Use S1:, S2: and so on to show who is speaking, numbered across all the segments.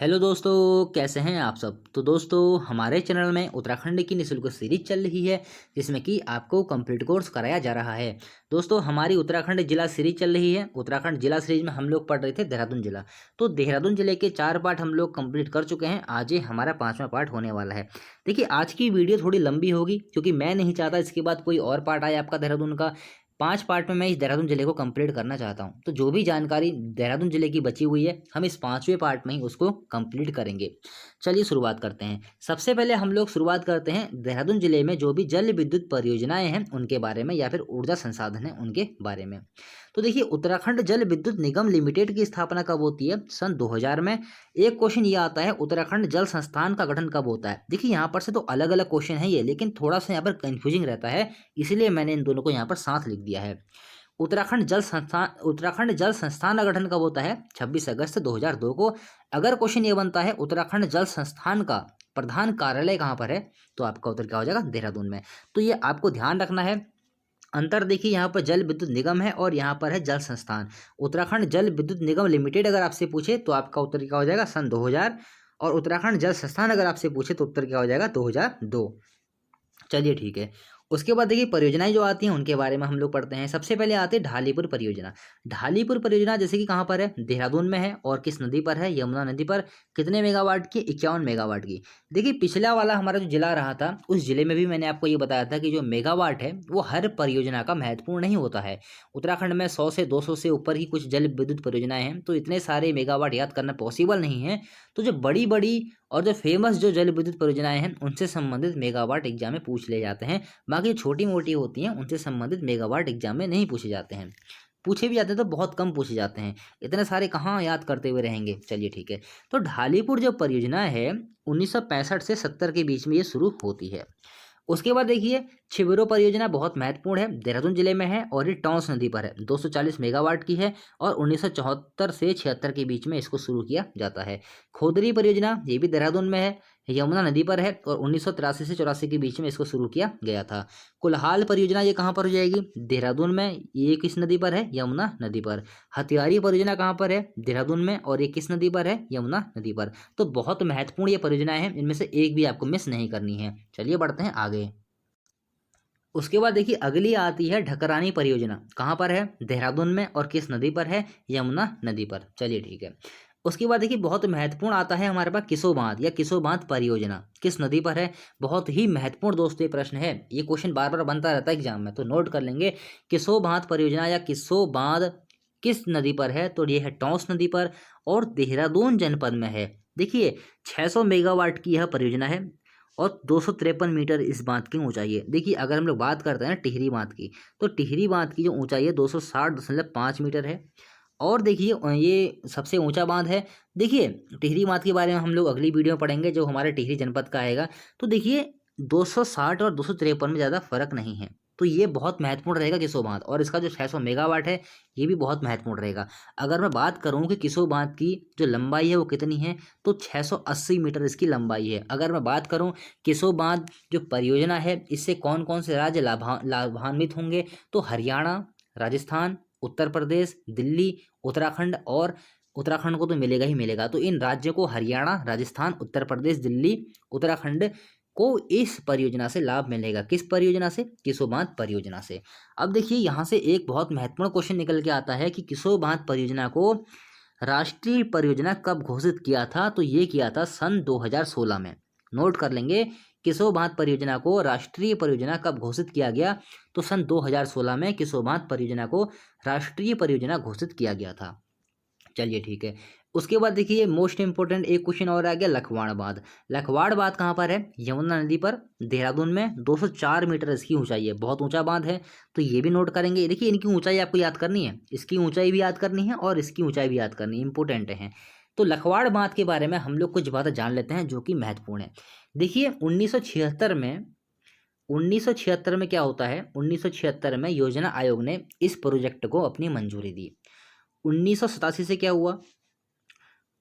S1: Hello दोस्तों, कैसे हैं आप सब। तो दोस्तों, हमारे चैनल में उत्तराखंड की निःशुल्क सीरीज चल रही है जिसमें कि आपको कंप्लीट कोर्स कराया जा रहा है। दोस्तों, हमारी उत्तराखंड जिला सीरीज चल रही है। उत्तराखंड जिला सीरीज में हम लोग पढ़ रहे थे देहरादून जिला। तो देहरादून जिले के 4 पार्ट हम लोग कंप्लीट कर चुके हैं। आज ये हमारा 5वां पार्ट होने वाला है। देखिए, आज की वीडियो थोड़ी लंबी होगी क्योंकि मैं नहीं चाहता इसके बाद कोई और पार्ट आए आपका देहरादून का। 5 पार्ट में मैं इस देहरादून जिले को कंप्लीट करना चाहता हूँ। तो जो भी जानकारी देहरादून जिले की बची हुई है, हम इस 5वें पार्ट में ही उसको कंप्लीट करेंगे। चलिए शुरुआत करते हैं। सबसे पहले हम लोग शुरुआत करते हैं देहरादून जिले में जो भी जल विद्युत परियोजनाएं हैं उनके बारे में, या फिर ऊर्जा संसाधन है उनके बारे में। तो देखिए, उत्तराखंड जल विद्युत निगम लिमिटेड की स्थापना कब होती है? सन 2000 में। एक क्वेश्चन ये आता है, उत्तराखंड जल संस्थान का गठन कब होता है? देखिए, यहाँ पर से तो अलग अलग क्वेश्चन है ये, लेकिन थोड़ा सा यहाँ पर कंफ्यूजिंग रहता है, इसलिए मैंने इन दोनों को यहाँ पर साथ लिख दिया है। उत्तराखंड जल संस्थान का गठन कब होता है? 26 अगस्त 2002 को। अगर क्वेश्चन ये बनता है उत्तराखंड जल संस्थान का प्रधान कार्यालय कहाँ पर है, तो आपका उत्तर क्या हो जाएगा? देहरादून में। तो ये आपको ध्यान रखना है। अंतर देखिए, यहाँ पर जल विद्युत निगम है और यहाँ पर है जल संस्थान। उत्तराखंड जल विद्युत निगम लिमिटेड अगर आपसे पूछे तो आपका उत्तर क्या हो जाएगा? सन 2000। और उत्तराखंड जल संस्थान अगर आपसे पूछे तो उत्तर क्या हो जाएगा? 2002। चलिए ठीक है। उसके बाद देखिए, परियोजनाएं जो आती हैं उनके बारे में हम लोग पढ़ते हैं। सबसे पहले आती है ढालीपुर परियोजना। ढालीपुर परियोजना जैसे कि कहाँ पर है? देहरादून में है। और किस नदी पर है? यमुना नदी पर। कितने मेगावाट की? 51 मेगावाट की। देखिए, पिछला वाला हमारा जो जिला रहा था उस जिले में भी मैंने आपको ये बताया था कि जो मेगावाट है वो हर परियोजना का महत्वपूर्ण नहीं होता है। उत्तराखंड में 100 से 200 से ऊपर ही कुछ जल विद्युत परियोजनाएं हैं, तो इतने सारे मेगावाट याद करना पॉसिबल नहीं है। तो जो बड़ी बड़ी और जो फेमस जो जल विद्युत परियोजनाएं हैं उनसे संबंधित मेगावाट एग्जाम में पूछ ले जाते हैं। बाकी छोटी मोटी होती हैं उनसे संबंधित मेगावाट एग्जाम में नहीं पूछे जाते हैं। पूछे भी जाते हैं तो बहुत कम पूछे जाते हैं। इतने सारे कहाँ याद करते हुए रहेंगे। चलिए ठीक है। तो ढालीपुर जो परियोजना है 1965 से 70 के बीच में ये शुरू होती है। उसके बाद देखिए, छिबरो परियोजना बहुत महत्वपूर्ण है, देहरादून जिले में है और ये टॉन्स नदी पर है। 240 मेगावाट की है और 1974 से 76 के बीच में इसको शुरू किया जाता है। खोदरी परियोजना ये भी देहरादून में है, यमुना नदी पर है और 1983 से 84 के बीच में इसको शुरू किया गया था। कुल्हाल परियोजना ये कहाँ पर हो जाएगी? देहरादून में। ये किस नदी पर है? यमुना नदी पर। हथियारी परियोजना कहाँ पर है? देहरादून में। और ये किस नदी पर है? यमुना नदी पर। तो बहुत महत्वपूर्ण ये परियोजनाएं हैं, इनमें से एक भी आपको मिस नहीं करनी है। चलिए बढ़ते हैं आगे। उसके बाद देखिए, अगली आती है ढकरानी परियोजना। कहाँ पर है? देहरादून में। और किस नदी पर है? यमुना नदी पर। चलिए ठीक है। उसके बाद देखिए, बहुत महत्वपूर्ण आता है हमारे पास किसो बांध या किसो बांध परियोजना। किस नदी पर है? बहुत ही महत्वपूर्ण दोस्तों ये प्रश्न है, ये क्वेश्चन बार बार बनता रहता है एग्जाम में, तो नोट कर लेंगे। किसो बांध परियोजना या किसो बांध किस नदी पर है? तो ये है टॉन्स नदी पर और देहरादून जनपद में है। देखिए, 600 मेगावाट की यह परियोजना है और 253 मीटर इस बांध की ऊंचाई है। देखिए, अगर हम लोग बात करते हैं ना टिहरी बांध की, तो टिहरी बांध की जो ऊंचाई है 260.5 मीटर है। और देखिए, ये सबसे ऊंचा बांध है। देखिए, टिहरी बांध के बारे में हम लोग अगली वीडियो में पढ़ेंगे जो हमारे टिहरी जनपद का आएगा। तो देखिए, 260 और 253 में ज़्यादा फर्क नहीं है। तो ये बहुत महत्वपूर्ण रहेगा किसो बांध, और इसका जो 600 मेगावाट है ये भी बहुत महत्वपूर्ण रहेगा। अगर मैं बात करूं कि किसो बांध की जो लंबाई है वो कितनी है, तो 680 मीटर इसकी लंबाई है। अगर मैं बात करूं किसो बांध जो परियोजना है इससे कौन कौन से राज्य लाभान्वित होंगे, तो हरियाणा, राजस्थान, उत्तर प्रदेश, दिल्ली, उत्तराखंड। और उत्तराखंड को तो मिलेगा ही मिलेगा। तो इन राज्यों को हरियाणा, राजस्थान, उत्तर प्रदेश, दिल्ली, उत्तराखंड को इस परियोजना से लाभ मिलेगा। किस परियोजना से? किसो बांध परियोजना से। अब देखिए, यहाँ से एक बहुत महत्वपूर्ण क्वेश्चन निकल के आता है कि किसो बांध परियोजना को राष्ट्रीय परियोजना कब घोषित किया था? तो ये किया था सन 2016 में। नोट कर लेंगे, किसो बांध परियोजना को राष्ट्रीय परियोजना कब घोषित किया गया? तो सन 2016 में किसो बांध परियोजना को राष्ट्रीय परियोजना घोषित किया गया था। चलिए ठीक है। उसके बाद देखिए, मोस्ट इंपोर्टेंट एक क्वेश्चन और आ गया, लखवाड़ बांध। लखवाड़ बांध कहाँ पर है? यमुना नदी पर, देहरादून में। 204 मीटर इसकी ऊंचाई है, बहुत ऊंचा बांध है। तो ये भी नोट करेंगे। देखिए, इनकी ऊंचाई आपको याद करनी है, इसकी ऊंचाई भी याद करनी है और इसकी ऊंचाई भी याद करनी है, इंपोर्टेंट है। तो लखवाड़ बांध के बारे में हम लोग कुछ बातें जान लेते हैं जो कि महत्वपूर्ण है। देखिए, 1976 में क्या होता है? 1976 में योजना आयोग ने इस प्रोजेक्ट को अपनी मंजूरी दी। 1987 से क्या हुआ?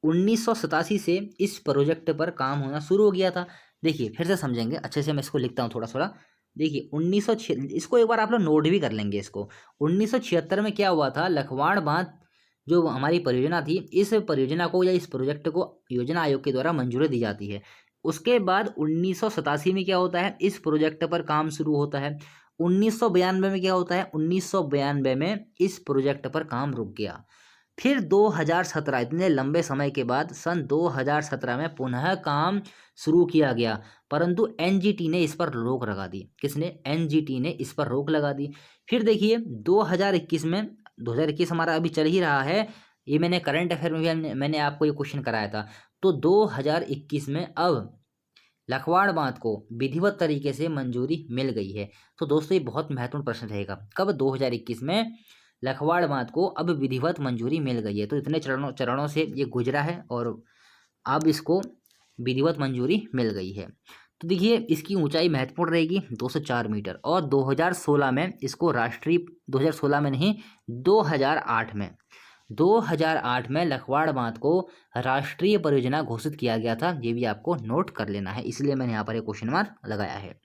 S1: 1987 से इस प्रोजेक्ट पर काम होना शुरू हो गया था। देखिए, फिर से समझेंगे अच्छे से, मैं इसको लिखता हूँ थोड़ा थोड़ा। देखिए, 1906, इसको एक बार आप लोग नोट भी कर लेंगे इसको। 1976 में क्या हुआ था? लखवाड़ बांध जो हमारी परियोजना थी, इस परियोजना को या इस प्रोजेक्ट को योजना आयोग के द्वारा मंजूरी दी जाती है। उसके बाद 1987 में क्या होता है, इस प्रोजेक्ट पर काम शुरू होता है। 1992 में क्या होता है, 1992 में इस प्रोजेक्ट पर काम रुक गया। फिर 2017, इतने लंबे समय के बाद सन 2017 में पुनः काम शुरू किया गया, परंतु एनजीटी ने इस पर रोक लगा दी। किसने? एनजीटी ने इस पर रोक लगा दी। फिर देखिए 2021 में, 2021 हमारा अभी चल ही रहा है, ये मैंने करंट अफेयर में भी मैंने आपको ये क्वेश्चन कराया था। तो 2021 में अब लखवाड़ बांध को विधिवत तरीके से मंजूरी मिल गई है। तो दोस्तों ये बहुत महत्वपूर्ण प्रश्न रहेगा, कब? 2021 में लखवाड़ बांध को अब विधिवत मंजूरी मिल गई है। तो इतने चरणों से ये गुजरा है और अब इसको विधिवत मंजूरी मिल गई है। तो देखिए इसकी ऊंचाई महत्वपूर्ण रहेगी 204 मीटर, और 2016 में इसको राष्ट्रीय, 2016 में नहीं, 2008 में लखवाड़ बांध को राष्ट्रीय परियोजना घोषित किया गया था। ये भी आपको नोट कर लेना है, इसलिए मैंने यहाँ पर एक क्वेश्चन मार्क लगाया है।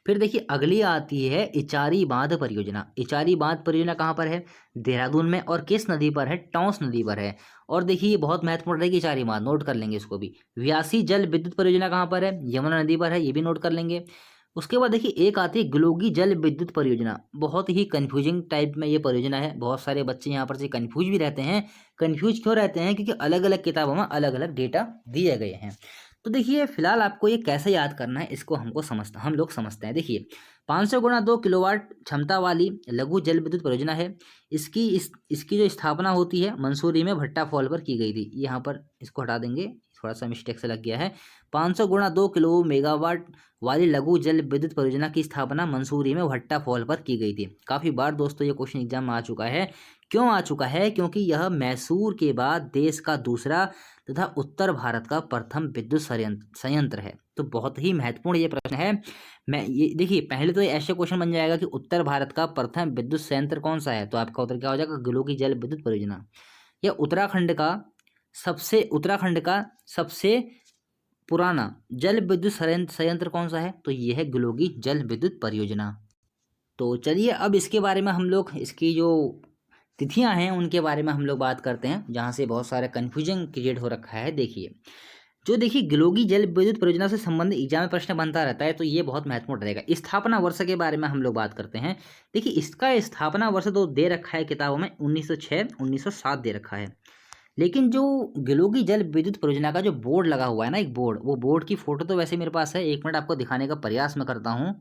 S1: फिर देखिए अगली आती है इचारी बांध परियोजना। इचारी बांध परियोजना कहाँ पर है? देहरादून में। और किस नदी पर है? टॉन्स नदी पर है। और देखिए ये बहुत महत्वपूर्ण रहेगी इचारी बांध, नोट कर लेंगे इसको भी। व्यासी जल विद्युत परियोजना कहाँ पर है? यमुना नदी पर है, ये भी नोट कर लेंगे। उसके बाद देखिए एक आती है गलोगी जल विद्युत परियोजना। बहुत ही कंफ्यूजिंग टाइप में ये परियोजना है, बहुत सारे बच्चे यहाँ पर से कंफ्यूज भी रहते हैं। कंफ्यूज क्यों रहते हैं? क्योंकि अलग अलग किताबों में अलग अलग डेटा दिए गए हैं। तो देखिए फिलहाल आपको ये कैसे याद करना है, इसको हम लोग समझते हैं। देखिए 500 गुणा 2 किलोवाट क्षमता वाली लघु जल विद्युत परियोजना है। इसकी जो स्थापना होती है मंसूरी में भट्टा फॉल पर की गई थी। यहाँ पर इसको हटा देंगे, थोड़ा सा मिस्टेक से लग गया है। 500 गुणा 2 किलो मेगावाट वाली लघु जल विद्युत परियोजना की स्थापना मंसूरी में भट्टा फॉल पर की गई थी। काफ़ी बार दोस्तों ये क्वेश्चन एग्जाम में आ चुका है। क्यों आ चुका है? क्योंकि यह मैसूर के बाद देश का दूसरा तथा उत्तर भारत का प्रथम विद्युत संयंत्र है। तो बहुत ही महत्वपूर्ण ये प्रश्न है। मैं ये देखिए पहले तो ऐसे क्वेश्चन बन जाएगा कि उत्तर भारत का प्रथम विद्युत संयंत्र कौन सा है, तो आपका उत्तर क्या हो जाएगा? गलोगी जल विद्युत परियोजना। या उत्तराखंड का सबसे पुराना जल विद्युत संयंत्र कौन सा है, तो ये है गलोगी जल विद्युत परियोजना। तो चलिए अब इसके बारे में हम लोग, इसकी जो तिथियां हैं उनके बारे में हम लोग बात करते हैं, जहां से बहुत सारा कन्फ्यूजन क्रिएट हो रखा है। देखिए गलोगी जल विद्युत परियोजना से संबंधित एग्जाम में प्रश्न बनता रहता है, तो ये बहुत महत्वपूर्ण रहेगा। स्थापना वर्ष के बारे में हम लोग बात करते हैं। देखिए इसका स्थापना वर्ष तो दे रखा है किताबों में, 1906 1907 दे रखा है। लेकिन जो गलोगी जल विद्युत परियोजना का जो बोर्ड लगा हुआ है ना, एक बोर्ड, वो बोर्ड की फोटो तो वैसे मेरे पास है, 1 मिनट आपको दिखाने का प्रयास मैं करता हूँ।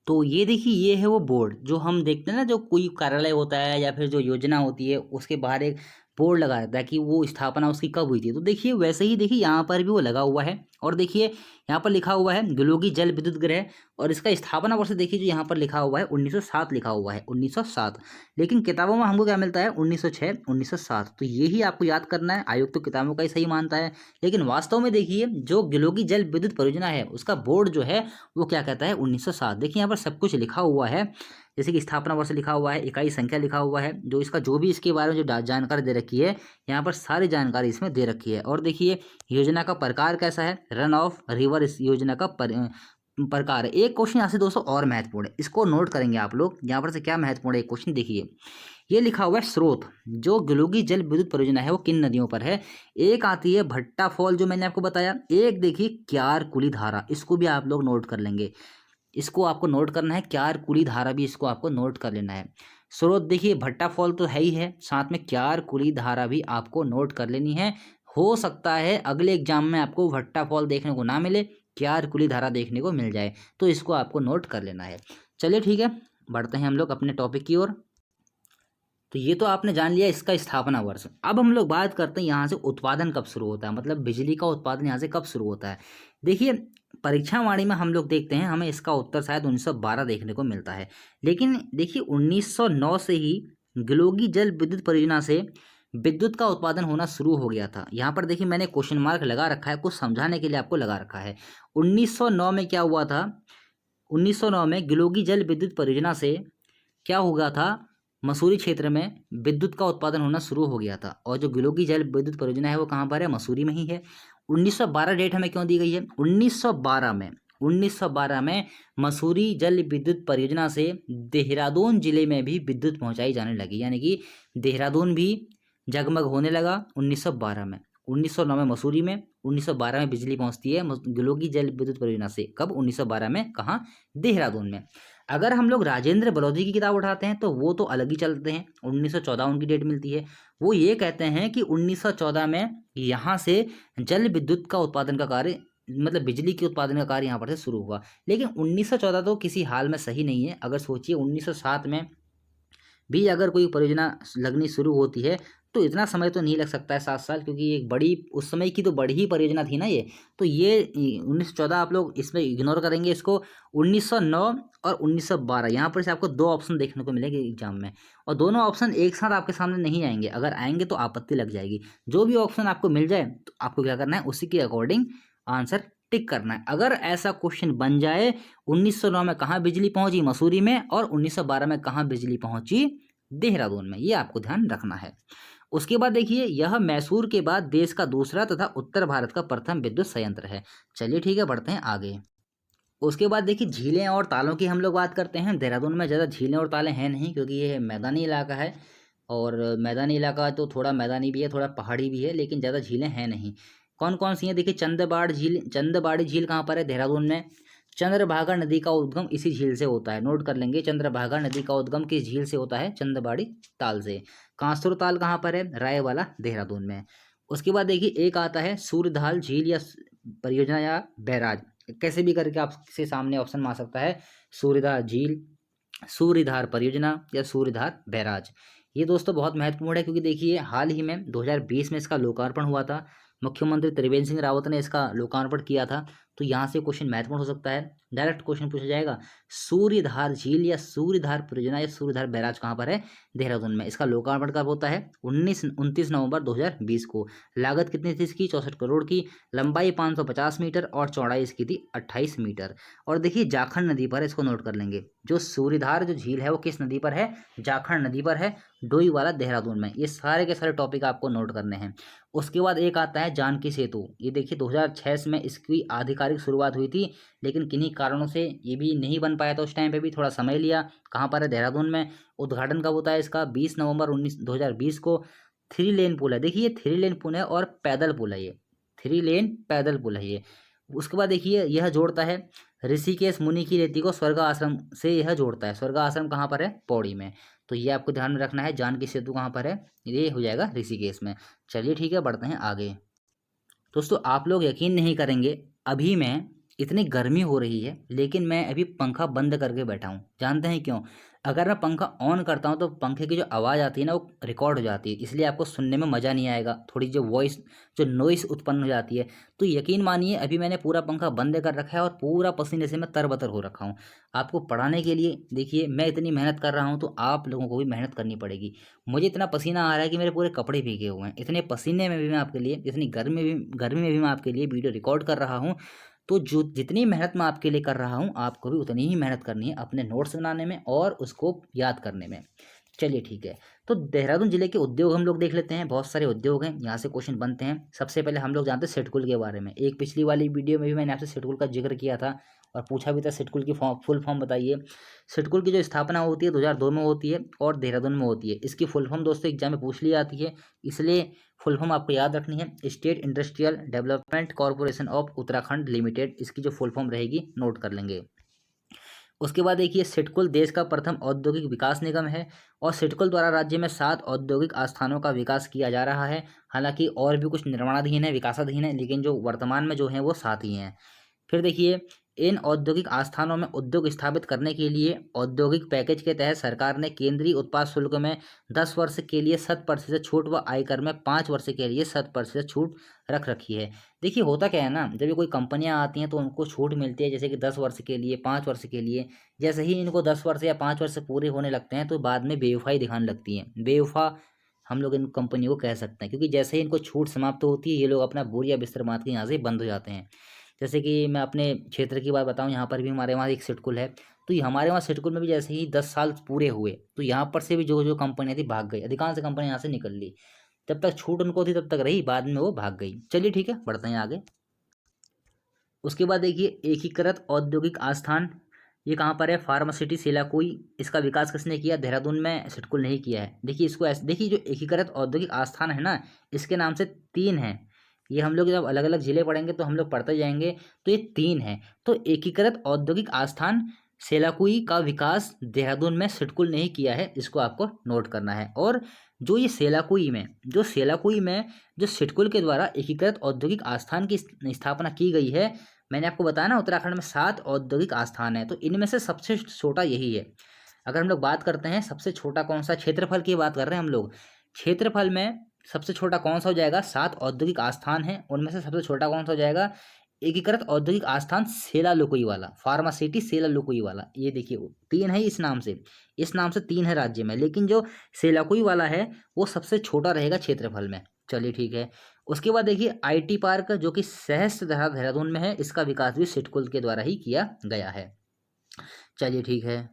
S1: तो ये देखिए ये है वो बोर्ड जो हम देखते हैं ना, जो कोई कार्यालय होता है या फिर जो योजना होती है उसके बाहर एक बोर्ड लगा रहता है कि वो स्थापना उसकी कब हुई थी। तो देखिए वैसे ही देखिए यहाँ पर भी वो लगा हुआ है, और देखिए यहाँ पर लिखा हुआ है गलोगी जल विद्युत गृह, और इसका स्थापना वर्ष देखिए जो यहाँ पर लिखा हुआ है 1907 लिखा हुआ है, 1907। लेकिन किताबों में हमको क्या मिलता है? 1906 1907। तो यही आपको याद करना है। आयोग तो किताबों का ही सही मानता है, लेकिन वास्तव में देखिए जो गलोगी जल विद्युत परियोजना है उसका बोर्ड जो है वो क्या कहता है? 1907। देखिए यहाँ पर सब कुछ लिखा हुआ है, जैसे कि स्थापना वर्ष लिखा हुआ है, इकाई संख्या लिखा हुआ है, जो इसका जो भी इसके बारे में जो जानकारी दे रखी है, यहाँ पर सारी जानकारी इसमें दे रखी है। और देखिए योजना का प्रकार कैसा है? रन ऑफ रिवर इस योजना का प्रकार है। एक क्वेश्चन यहाँ से दोस्तों और महत्वपूर्ण है, इसको नोट करेंगे आप लोग। यहाँ पर से क्या महत्वपूर्ण है एक क्वेश्चन देखिए, ये लिखा हुआ है स्रोत। जो गलोगी जल विद्युत परियोजना है वो किन नदियों पर है? एक आती है भट्टा फॉल जो मैंने आपको बताया, एक देखिए क्यार कुली धारा, इसको भी आप लोग नोट कर लेंगे। इसको आपको नोट करना है, क्यार कुली धारा भी इसको आपको नोट कर लेना है। स्रोत देखिए भट्टा फॉल तो है ही है, साथ में क्यार कुली धारा भी आपको नोट कर लेनी है। हो सकता है अगले एग्जाम में आपको भट्टा फॉल देखने को ना मिले, क्यार कुली धारा देखने को मिल जाए, तो इसको आपको नोट कर लेना है। चलिए ठीक है, बढ़ते हैं हम लोग अपने टॉपिक की ओर। तो ये तो आपने जान लिया इसका स्थापना वर्ष। अब हम लोग बात करते हैं यहाँ से उत्पादन कब शुरू होता है, मतलब बिजली का उत्पादन यहाँ से कब शुरू होता है। देखिए परीक्षा वाणी में हम लोग देखते हैं, हमें इसका उत्तर शायद 1912 देखने को मिलता है। लेकिन देखिए 1909 से ही गलोगी जल विद्युत परियोजना से विद्युत का उत्पादन होना शुरू हो गया था। यहाँ पर देखिए मैंने क्वेश्चन मार्क लगा रखा है, कुछ समझाने के लिए आपको लगा रखा है। 1909 में क्या हुआ था? 1909 में गलोगी जल विद्युत परियोजना से क्या हो गया था? मसूरी क्षेत्र में विद्युत का उत्पादन होना शुरू हो गया था। और जो गलोगी जल विद्युत परियोजना है वो कहाँ पर है? मसूरी में ही है। 1912 डेट हमें क्यों दी गई है? 1912 में 1912 में मसूरी जल विद्युत परियोजना से देहरादून जिले में भी विद्युत पहुंचाई जाने लगी, यानी कि देहरादून भी जगमग होने लगा 1912 में। 1909 में मसूरी में, 1912 में बिजली पहुंचती है गिलोगी जल विद्युत परियोजना से। कब? 1912 में। कहाँ? देहरादून में। अगर हम लोग राजेंद्र बलौदी की किताब उठाते हैं तो वो तो अलग ही चलते हैं, 1914 उनकी डेट मिलती है। वो ये कहते हैं कि 1914 में यहाँ से जल विद्युत का उत्पादन का कार्य, मतलब बिजली के उत्पादन का कार्य यहाँ पर से शुरू हुआ। लेकिन 1914 तो किसी हाल में सही नहीं है। अगर सोचिए 1907 में भी अगर कोई परियोजना लगनी शुरू होती है तो इतना समय तो नहीं लग सकता है, 7 साल, क्योंकि ये एक बड़ी, उस समय की तो बड़ी ही परियोजना थी ना ये। तो ये 1914 आप लोग इसमें इग्नोर करेंगे इसको। 1909 और 1912 यहाँ पर से आपको 2 ऑप्शन देखने को मिलेंगे एग्जाम में, और दोनों ऑप्शन एक साथ आपके सामने नहीं आएंगे। अगर आएंगे तो आपत्ति लग जाएगी। जो भी ऑप्शन आपको मिल जाए तो आपको क्या करना है, उसी के अकॉर्डिंग आंसर टिक करना है। अगर ऐसा क्वेश्चन बन जाए 1909 में कहाँ बिजली पहुंची, मसूरी में, और 1912 में कहाँ बिजली पहुंची, देहरादून में, ये आपको ध्यान रखना है। उसके बाद देखिए, यह मैसूर के बाद देश का दूसरा तथा उत्तर भारत का प्रथम विद्युत संयंत्र है। चलिए ठीक है, बढ़ते हैं आगे। उसके बाद देखिए, झीलें और तालों की हम लोग बात करते हैं। देहरादून में ज़्यादा झीलें और तालें हैं नहीं, क्योंकि ये मैदानी इलाका है, और मैदानी इलाका तो थोड़ा मैदानी भी है, थोड़ा पहाड़ी भी है, लेकिन ज़्यादा झीलें हैं नहीं। कौन कौन सी हैं? देखिए, चंदबाड़ी झील कहाँ पर है? देहरादून में। चंद्रभागा नदी का उद्गम इसी झील से होता है, नोट कर लेंगे। चंद्रभागा नदी का उद्गम किस झील से होता है? चंदबाड़ी ताल से। कांसुर ताल कहाँ पर है? रायवाला, देहरादून में। उसके बाद देखिए, एक आता है सूर्यधाल झील या परियोजना या बैराज, कैसे भी करके आपके सामने ऑप्शन में आ सकता है। सूर्यधार झील, सूर्यधार परियोजना या सूर्यधार बैराज। ये दोस्तों बहुत महत्वपूर्ण है, क्योंकि देखिए हाल ही में 2020 में इसका लोकार्पण हुआ था। मुख्यमंत्री त्रिवेंद्र सिंह रावत ने इसका लोकार्पण किया था। तो यहाँ से क्वेश्चन महत्वपूर्ण हो सकता है। डायरेक्ट क्वेश्चन पूछा जाएगा, सूर्यधार झील या सूर्यधार परियोजना या सूर्यधार बैराज कहाँ पर है? देहरादून में। इसका लोकार्पण कब होता है? 29 नवंबर 2020 को। लागत कितनी थी इसकी? 64 करोड़ की। लंबाई 550 मीटर और चौड़ाई इसकी थी 28 मीटर। और देखिए, जाखंड नदी पर, इसको नोट कर लेंगे। जो सूर्यधार जो झील है वो किस नदी पर है? जाखंड नदी पर है, डोईवाला, देहरादून में। ये सारे के सारे टॉपिक आपको नोट करने हैं। उसके बाद एक आता है जानकी सेतु। ये देखिए 2006 में इसकी आधिकारिक शुरुआत हुई थी, लेकिन किन्हीं कारणों से ये भी नहीं बन पाया था। उस टाइम पे भी थोड़ा समय लिया। कहाँ पर है? देहरादून में। उद्घाटन कब होता है इसका? 20 नवंबर 2020 को। 3 लेन पुल है। देखिए, 3 लेन पुल है और पैदल पुल है ये। 3 लेन पैदल पुल है ये। उसके बाद देखिए, यह जोड़ता है ऋषिकेश मुनि की रेती को स्वर्ग आश्रम से। यह जोड़ता है। स्वर्ग आश्रम कहाँ पर है? पौड़ी में। तो ये आपको ध्यान में रखना है। जानकी सेतु कहाँ पर है? ये हो जाएगा ऋषिकेश में। चलिए ठीक है, बढ़ते हैं आगे। दोस्तों, आप लोग यकीन नहीं करेंगे, अभी मैं, इतनी गर्मी हो रही है लेकिन मैं अभी पंखा बंद करके बैठा हूँ। जानते हैं क्यों? अगर मैं पंखा ऑन करता हूँ तो पंखे की जो आवाज़ आती है ना, वो रिकॉर्ड हो जाती है, इसलिए आपको सुनने में मज़ा नहीं आएगा। थोड़ी जो वॉइस, जो नॉइस उत्पन्न हो जाती है। तो यकीन मानिए, अभी मैंने पूरा पंखा बंद कर रखा है और पूरा पसीने से मैं तरबतर हो रखा हूँ आपको पढ़ाने के लिए। देखिए, मैं इतनी मेहनत कर रहा हूँ तो आप लोगों को भी मेहनत करनी पड़ेगी। मुझे इतना पसीना आ रहा है कि मेरे पूरे कपड़े भीगे हुए हैं। इतने पसीने में भी मैं आपके लिए, इतनी गर्मी में भी मैं आपके लिए वीडियो रिकॉर्ड कर रहा हूँ। तो जो जितनी मेहनत मैं आपके लिए कर रहा हूँ, आपको भी उतनी ही मेहनत करनी है अपने नोट्स बनाने में और उसको याद करने में। चलिए ठीक है। तो देहरादून जिले के उद्योग हम लोग देख लेते हैं। बहुत सारे उद्योग हैं, यहाँ से क्वेश्चन बनते हैं। सबसे पहले हम लोग जानते हैं सिडकुल के बारे में। एक पिछली वाली वीडियो में भी मैंने आपसे सिडकुल का जिक्र किया था और पूछा भी था सिडकुल की फुल फॉर्म बताइए। सिडकुल की जो स्थापना होती है 2002 में होती है और देहरादून में होती है। इसकी फुल फॉर्म दोस्तों एग्जाम में पूछ ली जाती है, इसलिए फुल फॉर्म आपको याद रखनी है। State industrial development corporation of Uttarakhand limited, इसकी जो फुल फॉर्म रहेगी नोट कर लेंगे। उसके बाद देखिए, सिडकुल देश का प्रथम औद्योगिक विकास निगम है और सिडकुल द्वारा राज्य में 7 औद्योगिक आस्थानों का विकास किया जा रहा है। हालांकि और भी कुछ निर्माणाधीन है, विकासाधीन है, लेकिन जो वर्तमान में जो है वो 7 ही हैं। फिर देखिए, इन औद्योगिक आस्थानों में उद्योग स्थापित करने के लिए औद्योगिक पैकेज के तहत सरकार ने केंद्रीय उत्पाद शुल्क में 10 वर्ष के लिए 100% छूट व आयकर में 5 वर्ष के लिए 100% छूट रख रखी है। देखिए, होता क्या है ना, जब ये कोई कंपनियां आती हैं तो उनको छूट मिलती है, जैसे कि 10 वर्ष के लिए, 5 वर्ष के लिए। जैसे ही इनको 10 वर्ष या 5 वर्ष पूरे होने लगते हैं तो बाद में बेवफाई दिखाने लगती हैं। बेवफा हम लोग इन कंपनियों को कह सकते हैं, क्योंकि जैसे ही इनको छूट समाप्त होती है ये लोग अपना बोरिया बिस्तर बांध के यहाँ से बंद हो जाते हैं। जैसे कि मैं अपने क्षेत्र की बात बताऊं, यहाँ पर भी हमारे वहाँ एक सिडकुल है। तो ये हमारे वहाँ सिडकुल में भी जैसे ही 10 साल पूरे हुए तो यहाँ पर से भी जो जो कंपनियाँ थी भाग गई, अधिकांश कंपनियाँ यहाँ से निकल ली। जब तक छूट उनको थी तब तक रही, बाद में वो भाग गई। चलिए ठीक है, बढ़ते हैं आगे। उसके बाद देखिए एकीकृत औद्योगिक आस्थान, ये कहाँ पर है? फार्मासिटी सेलाकुई। इसका विकास किसने किया? देहरादून में, सिडकुल नहीं किया है। देखिए इसको ऐसे देखिए, जो एकीकृत औद्योगिक आस्थान है ना, इसके नाम से तीन है। ये हम लोग जब अलग अलग जिले पढ़ेंगे तो हम लोग पढ़ते जाएंगे। तो ये तीन है। तो एकीकृत औद्योगिक आस्थान सेलाकुई का विकास देहरादून में सिडकुल नहीं किया है, इसको आपको नोट करना है। और जो ये सेलाकुई में जो सिडकुल के द्वारा एकीकृत औद्योगिक आस्थान की स्थापना की गई है, मैंने आपको बताया ना उत्तराखंड में 7 औद्योगिक आस्थान है, तो इनमें से सबसे छोटा यही है। अगर हम लोग बात करते हैं सबसे छोटा कौन सा, क्षेत्रफल की बात कर रहे हैं हम लोग, क्षेत्रफल में सबसे छोटा कौन सा हो जाएगा? 7 औद्योगिक आस्थान है, उनमें से सबसे छोटा कौन सा हो जाएगा? एकीकृत औद्योगिक आस्थान सेलालुकुई वाला, फार्मासिटी सेलालुकुई वाला। ये देखिए तीन है इस नाम से तीन है राज्य में, लेकिन जो सेलाकुई वाला है वो सबसे छोटा रहेगा क्षेत्रफल में। चलिए ठीक है। उसके बाद देखिए आईटी पार्क, जो कि सहस्त्रधारा देहरादून में है, इसका विकास भी सिडकुल के द्वारा ही किया गया है। चलिए ठीक है।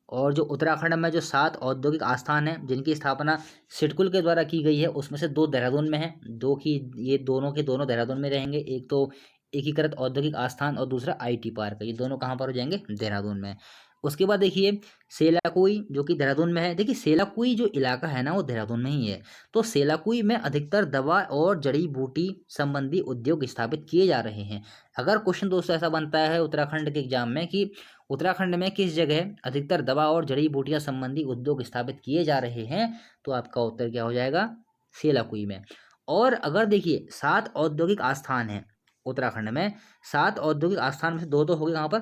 S1: और जो उत्तराखंड में जो 7 औद्योगिक आस्थान हैं जिनकी स्थापना सिडकुल के द्वारा की गई है, उसमें से 2 देहरादून में है। दो की ये दोनों के दोनों देहरादून में रहेंगे। एक तो एकीकृत औद्योगिक आस्थान और दूसरा आईटी पार्क, ये दोनों कहाँ पर हो जाएंगे? देहरादून में। उसके बाद देखिए सेलाकुई, जो कि देहरादून में है। देखिए सेलाकुई जो इलाका है ना, वो देहरादून में ही है। तो सेलाकुई में अधिकतर दवा और जड़ी बूटी संबंधी उद्योग स्थापित किए जा रहे हैं। अगर क्वेश्चन दोस्तों ऐसा बनता है उत्तराखंड के एग्जाम में कि उत्तराखंड में किस जगह अधिकतर दवा और जड़ी बूटियां संबंधी उद्योग स्थापित किए जा रहे हैं, तो आपका उत्तर क्या हो जाएगा? सेलाकुई में। और अगर देखिए 7 औद्योगिक आस्थान हैं उत्तराखंड में, 7 औद्योगिक आस्थान में से दो तो हो गए कहाँ पर?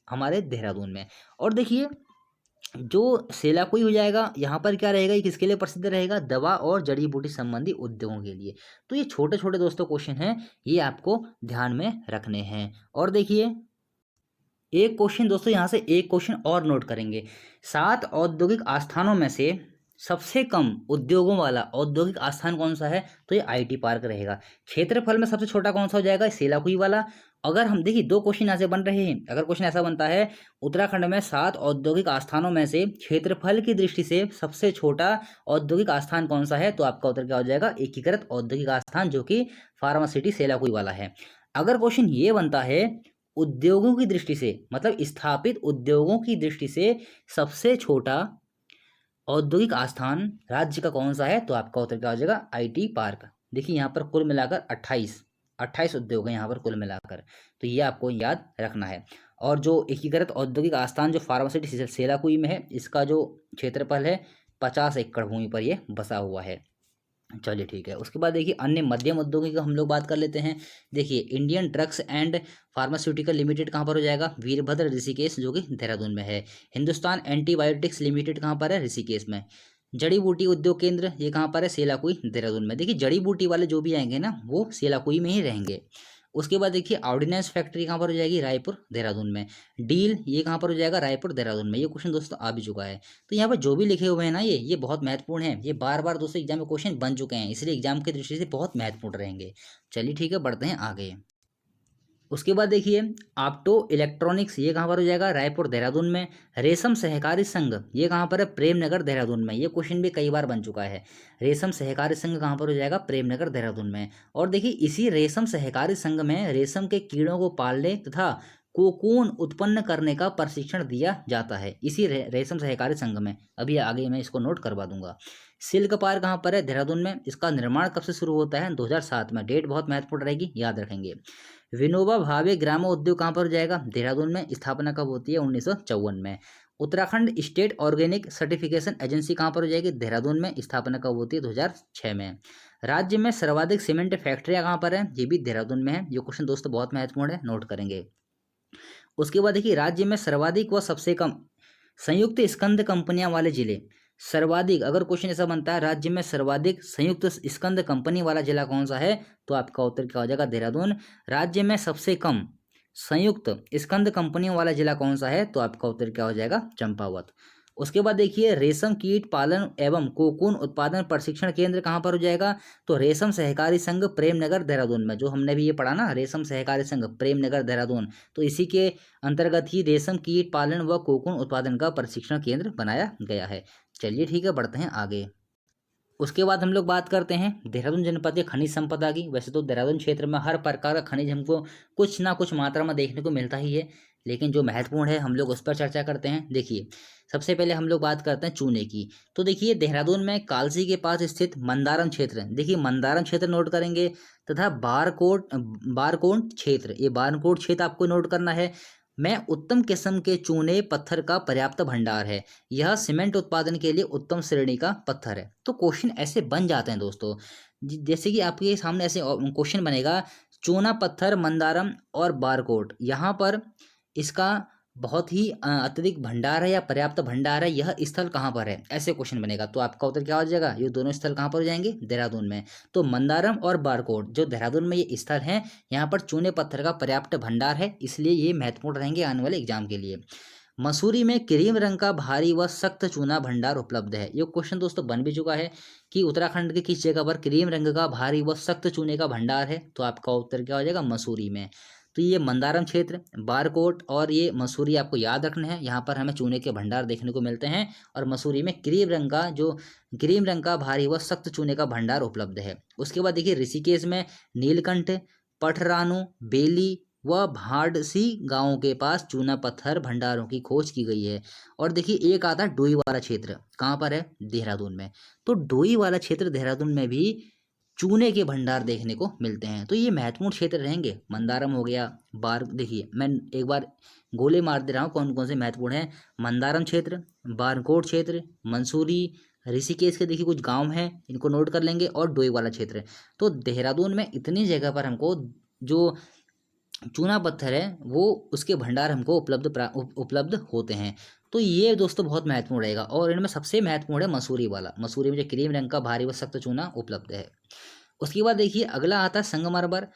S1: हमारे देहरादून में। और देखिए जो सेलाकुई हो जाएगा, यहाँ पर क्या रहेगा? ये किसके लिए प्रसिद्ध रहेगा? दवा और जड़ी बूटी संबंधी उद्योगों के लिए। तो ये छोटे छोटे दोस्तों क्वेश्चन हैं, ये आपको ध्यान में रखने हैं। और देखिए एक क्वेश्चन दोस्तों, यहाँ से एक क्वेश्चन और नोट करेंगे। 7 औद्योगिक आस्थानों में से सबसे कम उद्योगों वाला औद्योगिक आस्थान कौन सा है? तो ये आईटी पार्क रहेगा। क्षेत्रफल में सबसे छोटा कौन सा हो जाएगा? सेलाकुई वाला। अगर हम देखिए दो क्वेश्चन यहाँ से बन रहे हैं। अगर क्वेश्चन ऐसा बनता है उत्तराखंड में 7 औद्योगिक आस्थानों में से क्षेत्रफल की दृष्टि से सबसे छोटा औद्योगिक आस्थान कौन सा है, तो आपका उत्तर क्या हो जाएगा? एकीकृत औद्योगिक आस्थान, जो कि फार्मासिटी सेलाकुई वाला है। अगर क्वेश्चन ये बनता है उद्योगों की दृष्टि से, मतलब स्थापित उद्योगों की दृष्टि से सबसे छोटा औद्योगिक आस्थान राज्य का कौन सा है, तो आपका उत्तर क्या हो जाएगा? IT park. देखिए यहाँ पर कुल मिलाकर 28 उद्योग हैं यहाँ पर कुल मिलाकर, तो ये आपको याद रखना है। और जो एकीकृत औद्योगिक आस्थान जो फार्मासिटी सेलाकुई में है, इसका जो क्षेत्रफल है 50 एकड़ भूमि पर ये बसा हुआ है। चलिए ठीक है। उसके बाद देखिए अन्य मध्यम उद्योगों की हम लोग बात कर लेते हैं। देखिए Indian drugs and pharmaceutical limited कहाँ पर हो जाएगा? वीरभद्र ऋषिकेश, जो कि देहरादून में है। हिंदुस्तान एंटीबायोटिक्स लिमिटेड कहाँ पर है? ऋषिकेश में। जड़ी बूटी उद्योग केंद्र, ये कहाँ पर है? सेलाकुई, देहरादून में। देखिए जड़ी बूटी वाले जो भी आएंगे ना, वो सेलाकुई में ही रहेंगे। उसके बाद देखिए ऑर्डिनेंस फैक्ट्री कहाँ पर हो जाएगी? रायपुर, देहरादून में। डील, ये कहाँ पर हो जाएगा? रायपुर, देहरादून में। ये क्वेश्चन दोस्तों आ भी चुका है। तो यहाँ पर जो भी लिखे हुए हैं ना, ये बहुत महत्वपूर्ण है। ये बार बार दोस्तों एग्जाम में क्वेश्चन बन चुके हैं, इसलिए एग्जाम की दृष्टि से बहुत महत्वपूर्ण रहेंगे। चलिए ठीक है, बढ़ते हैं आगे। उसके बाद देखिए आपटो इलेक्ट्रॉनिक्स, ये कहाँ पर हो जाएगा? रायपुर, देहरादून में। रेशम सहकारी संघ, ये कहाँ पर है? प्रेमनगर, देहरादून में। ये क्वेश्चन भी कई बार बन चुका है। रेशम सहकारी संघ कहाँ पर हो जाएगा? प्रेमनगर, देहरादून में। और देखिए इसी रेशम सहकारी संघ में रेशम के कीड़ों को पालने तथा कोकून उत्पन्न करने का प्रशिक्षण दिया जाता है, इसी रेशम सहकारी संघ में। अभी आगे मैं इसको नोट करवा दूंगा। सिल्क पार्क कहाँ पर है? देहरादून में। इसका निर्माण कब से शुरू होता है? 2007 में। डेट बहुत महत्वपूर्ण रहेगी, याद रखेंगे। विनोबा भावे ग्रामो उद्योग कहाँ पर हो जाएगा? देहरादून में। स्थापना कब होती है? 1954 में। Uttarakhand state organic certification agency कहाँ पर हो जाएगी? देहरादून में। स्थापना कब होती है? 2006 में। राज्य में सर्वाधिक सीमेंट फैक्ट्रियाँ कहाँ पर है? ये भी देहरादून में है। ये क्वेश्चन दोस्तों बहुत महत्वपूर्ण है, नोट करेंगे। उसके बाद देखिए राज्य में सर्वाधिक व सबसे कम संयुक्त स्कंद कंपनियां वाले जिले। सर्वाधिक, अगर क्वेश्चन ऐसा बनता है राज्य में सर्वाधिक संयुक्त स्कंद कंपनी वाला जिला कौन सा है, तो आपका उत्तर क्या हो जाएगा? देहरादून। राज्य में सबसे कम संयुक्त स्कंद कंपनियों वाला जिला कौन सा है, तो आपका उत्तर क्या हो जाएगा? चंपावत। उसके बाद देखिए रेशम कीट पालन एवं कोकून उत्पादन प्रशिक्षण केंद्र कहाँ पर हो जाएगा? तो रेशम सहकारी संघ प्रेमनगर, देहरादून में। जो हमने भी ये पढ़ा ना, रेशम सहकारी संघ प्रेमनगर, देहरादून, तो इसी के अंतर्गत ही रेशम कीट पालन व कोकून उत्पादन का प्रशिक्षण केंद्र बनाया गया है। चलिए ठीक है, बढ़ते हैं आगे। उसके बाद हम लोग बात करते हैं देहरादून जनपद के खनिज संपदा की। वैसे तो देहरादून क्षेत्र में हर प्रकार का खनिज हमको कुछ ना कुछ मात्रा में देखने को मिलता ही है, लेकिन जो महत्वपूर्ण है हम लोग उस पर चर्चा करते हैं। देखिए, सबसे पहले हम लोग बात करते हैं चूने की। तो देखिए, देहरादून में कालसी के पास स्थित मंदारम क्षेत्र, देखिए मंदारम क्षेत्र नोट करेंगे, तथा बारकोट क्षेत्र, ये बारकोट क्षेत्र आपको नोट करना है, में उत्तम किस्म के चूने पत्थर का पर्याप्त भंडार है। यह सीमेंट उत्पादन के लिए उत्तम श्रेणी का पत्थर है। तो क्वेश्चन ऐसे बन जाते हैं दोस्तों, जैसे कि आपके सामने ऐसे क्वेश्चन बनेगा, चूना पत्थर मंदारम और बारकोट, यहाँ पर इसका बहुत ही अत्यधिक भंडार है या पर्याप्त भंडार है, यह स्थल कहाँ पर है, ऐसे क्वेश्चन बनेगा। तो आपका उत्तर क्या हो जाएगा, ये दोनों स्थल कहाँ पर हो जाएंगे, देहरादून में। तो मंदारम और बारकोट जो देहरादून में ये स्थल हैं, यहाँ पर चूने पत्थर का पर्याप्त भंडार है, इसलिए ये महत्वपूर्ण रहेंगे आने वाले एग्जाम के लिए। मसूरी में क्रीम रंग का भारी व सख्त चूना भंडार उपलब्ध है। ये क्वेश्चन दोस्तों बन भी चुका है कि उत्तराखंड के किस जगह पर क्रीम रंग का भारी व सख्त चूने का भंडार है, तो आपका उत्तर क्या हो जाएगा, मसूरी में। तो ये मंदारम क्षेत्र, बारकोट और ये मसूरी आपको याद रखना है, यहाँ पर हमें चूने के भंडार देखने को मिलते हैं, और मसूरी में क्रीम रंग का भारी व सख्त चूने का भंडार उपलब्ध है। उसके बाद देखिए, ऋषिकेश में नीलकंठ, पठरानु, बेली व भाडसी गांवों के पास चूना पत्थर भंडारों की खोज की गई है। और देखिए, एक आता है डोई वाला क्षेत्र, कहाँ पर है, देहरादून में। तो डोई वाला क्षेत्र देहरादून में भी चूने के भंडार देखने को मिलते हैं। तो ये महत्वपूर्ण क्षेत्र रहेंगे। मंदारम हो गया, देखिए मैं एक बार गोले मार दे रहा हूँ कौन कौन से महत्वपूर्ण हैं। मंदारम क्षेत्र, बारकोट क्षेत्र, मंसूरी, ऋषिकेश के देखिए कुछ गांव हैं, इनको नोट कर लेंगे, और डोई वाला क्षेत्र। तो देहरादून में इतनी जगह पर हमको जो चूना पत्थर है वो उसके भंडार हमको उपलब्ध होते हैं। तो ये दोस्तों बहुत महत्वपूर्ण रहेगा, और इनमें सबसे महत्वपूर्ण है मसूरी वाला। मसूरी में जो क्रीम रंग का भारी व सख्त चूना उपलब्ध है। उसके बाद देखिए, अगला आता है संगमरमर।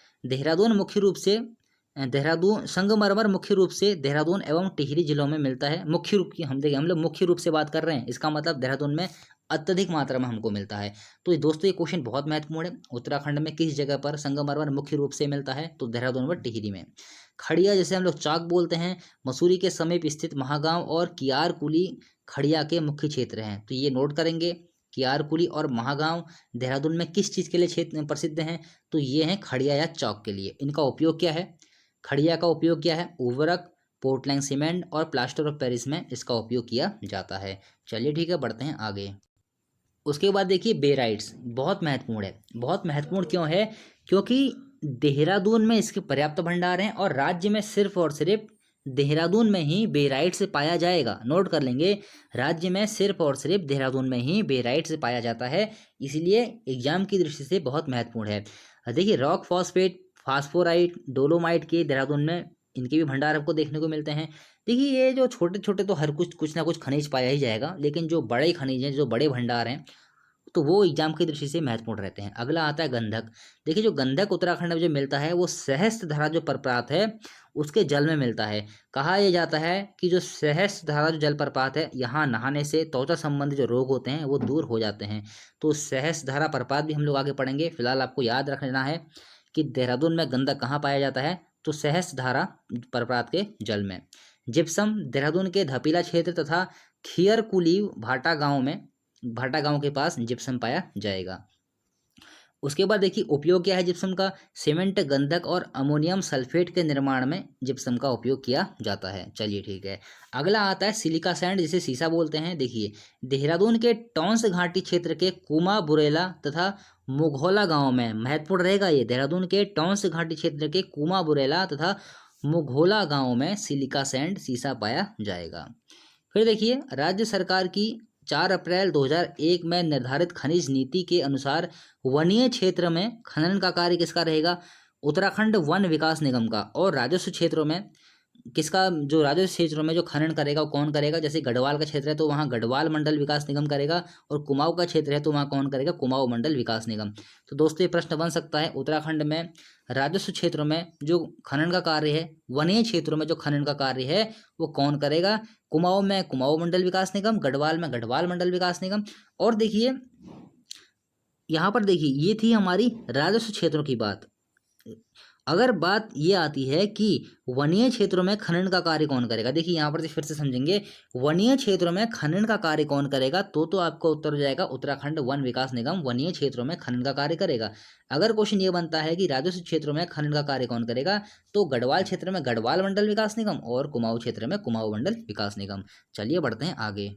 S1: संगमरमर मुख्य रूप से देहरादून एवं टिहरी जिलों में मिलता है। मुख्य रूप की हम लोग मुख्य रूप से बात कर रहे हैं, इसका मतलब देहरादून में अत्यधिक मात्रा में हमको मिलता है। तो ये दोस्तों ये क्वेश्चन बहुत महत्वपूर्ण है। उत्तराखंड में किस जगह पर संगमरमर मुख्य रूप से मिलता है, तो देहरादून व टिहरी में। खड़िया, जैसे हम लोग चाक बोलते हैं, मसूरी के समीप स्थित महागांव और कियारकुली खड़िया के मुख्य क्षेत्र हैं। तो ये नोट करेंगे, कियारकुली और महागांव देहरादून में किस चीज़ के लिए क्षेत्र प्रसिद्ध हैं, तो ये हैं खड़िया या चौक के लिए। इनका उपयोग क्या है, खड़िया का उपयोग क्या है, उर्वरक, पोर्टलैंड सीमेंट और प्लास्टर ऑफ पेरिस में इसका उपयोग किया जाता है। चलिए ठीक है, बढ़ते हैं आगे। उसके बाद देखिए, बेराइट्स बहुत महत्वपूर्ण है। बहुत महत्वपूर्ण क्यों है, क्योंकि देहरादून में इसके पर्याप्त भंडार हैं, और राज्य में सिर्फ और सिर्फ देहरादून में ही बेराइट्स पाया जाएगा। नोट कर लेंगे, राज्य में सिर्फ और सिर्फ देहरादून में ही बेराइट्स पाया जाता है, इसलिए एग्जाम की दृष्टि से बहुत महत्वपूर्ण है। देखिए, रॉक फॉस्फेट, फास्फोराइट, डोलोमाइट के देहरादून में इनके भी भंडार आपको देखने को मिलते हैं। देखिए, ये जो छोटे छोटे तो हर कुछ ना कुछ खनिज पाया ही जाएगा, लेकिन जो बड़े खनिज हैं, जो बड़े भंडार हैं, तो वो एग्जाम की दृष्टि से महत्वपूर्ण रहते हैं। अगला आता है गंधक। देखिए, जो गंधक उत्तराखंड में जो मिलता है, वो सहस्त्रधारा जो प्रपात है उसके जल में मिलता है। कहा यह जाता है कि जो सहस्त्रधारा जो जलप्रपात है, यहाँ नहाने से त्वचा संबंधी जो रोग होते हैं वो दूर हो जाते हैं। तो सहस्त्रधारा प्रपात भी हम लोग आगे पढ़ेंगे। फिलहाल आपको याद रखना है कि देहरादून में गंधक कहाँ पाया जाता है, तो सहस्त्रधारा प्रपात के जल में। जिप्सम देहरादून के धपीला क्षेत्र तथा खियरकुली भाटा गांव के पास जिप्सम पाया जाएगा। उसके बाद देखिए, उपयोग क्या है जिप्सम का, सीमेंट, गंधक और अमोनियम सल्फेट के निर्माण में जिप्सम का उपयोग किया जाता है। चलिए ठीक है, अगला आता है सिलिका सैंड, जिसे सीसा बोलते हैं। देखिए, देहरादून के टॉन्स घाटी क्षेत्र के कुमा बुरेला तथा मुघोला गांव में महत्वपूर्ण रहेगा ये। देहरादून के टॉन्स घाटी क्षेत्र के कुमा बुरेला तथा मुघोला गांव में सिलिका सैंड, सीसा पाया जाएगा। फिर देखिए, राज्य सरकार की 4 अप्रैल 2001 में निर्धारित खनिज नीति के अनुसार वनीय क्षेत्र में खनन का कार्य किसका रहेगा, उत्तराखंड वन विकास निगम का। और राजस्व क्षेत्रों में किसका, जो राजस्व क्षेत्रों में जो खनन करेगा वो कौन करेगा, जैसे गढ़वाल का क्षेत्र है तो वहाँ गढ़वाल मंडल विकास निगम करेगा, और कुमाऊं का क्षेत्र है तो वहाँ कौन करेगा, कुमाऊं मंडल विकास निगम। तो दोस्तों ये प्रश्न बन सकता है, उत्तराखंड में राजस्व क्षेत्रों में जो खनन का कार्य है, वनीय क्षेत्रों में जो खनन का कार्य है वो कौन करेगा, कुमाऊं में कुमाऊं मंडल विकास निगम, गढ़वाल में गढ़वाल मंडल विकास निगम। और देखिए, यहाँ पर देखिए, ये थी हमारी राजस्व क्षेत्रों की बात। अगर बात ये आती है कि वनीय क्षेत्रों में खनन का कार्य कौन करेगा, देखिए यहाँ पर से फिर से समझेंगे, वनीय क्षेत्रों में खनन का कार्य कौन करेगा, तो आपका उत्तर हो जाएगा उत्तराखंड वन विकास निगम वनीय क्षेत्रों में खनन का कार्य करेगा। अगर क्वेश्चन ये बनता है कि राजस्व क्षेत्रों में खनन का कार्य कौन करेगा, तो गढ़वाल क्षेत्र में गढ़वाल मंडल विकास निगम और कुमाऊं क्षेत्र में कुमाऊं मंडल विकास निगम। चलिए बढ़ते हैं आगे।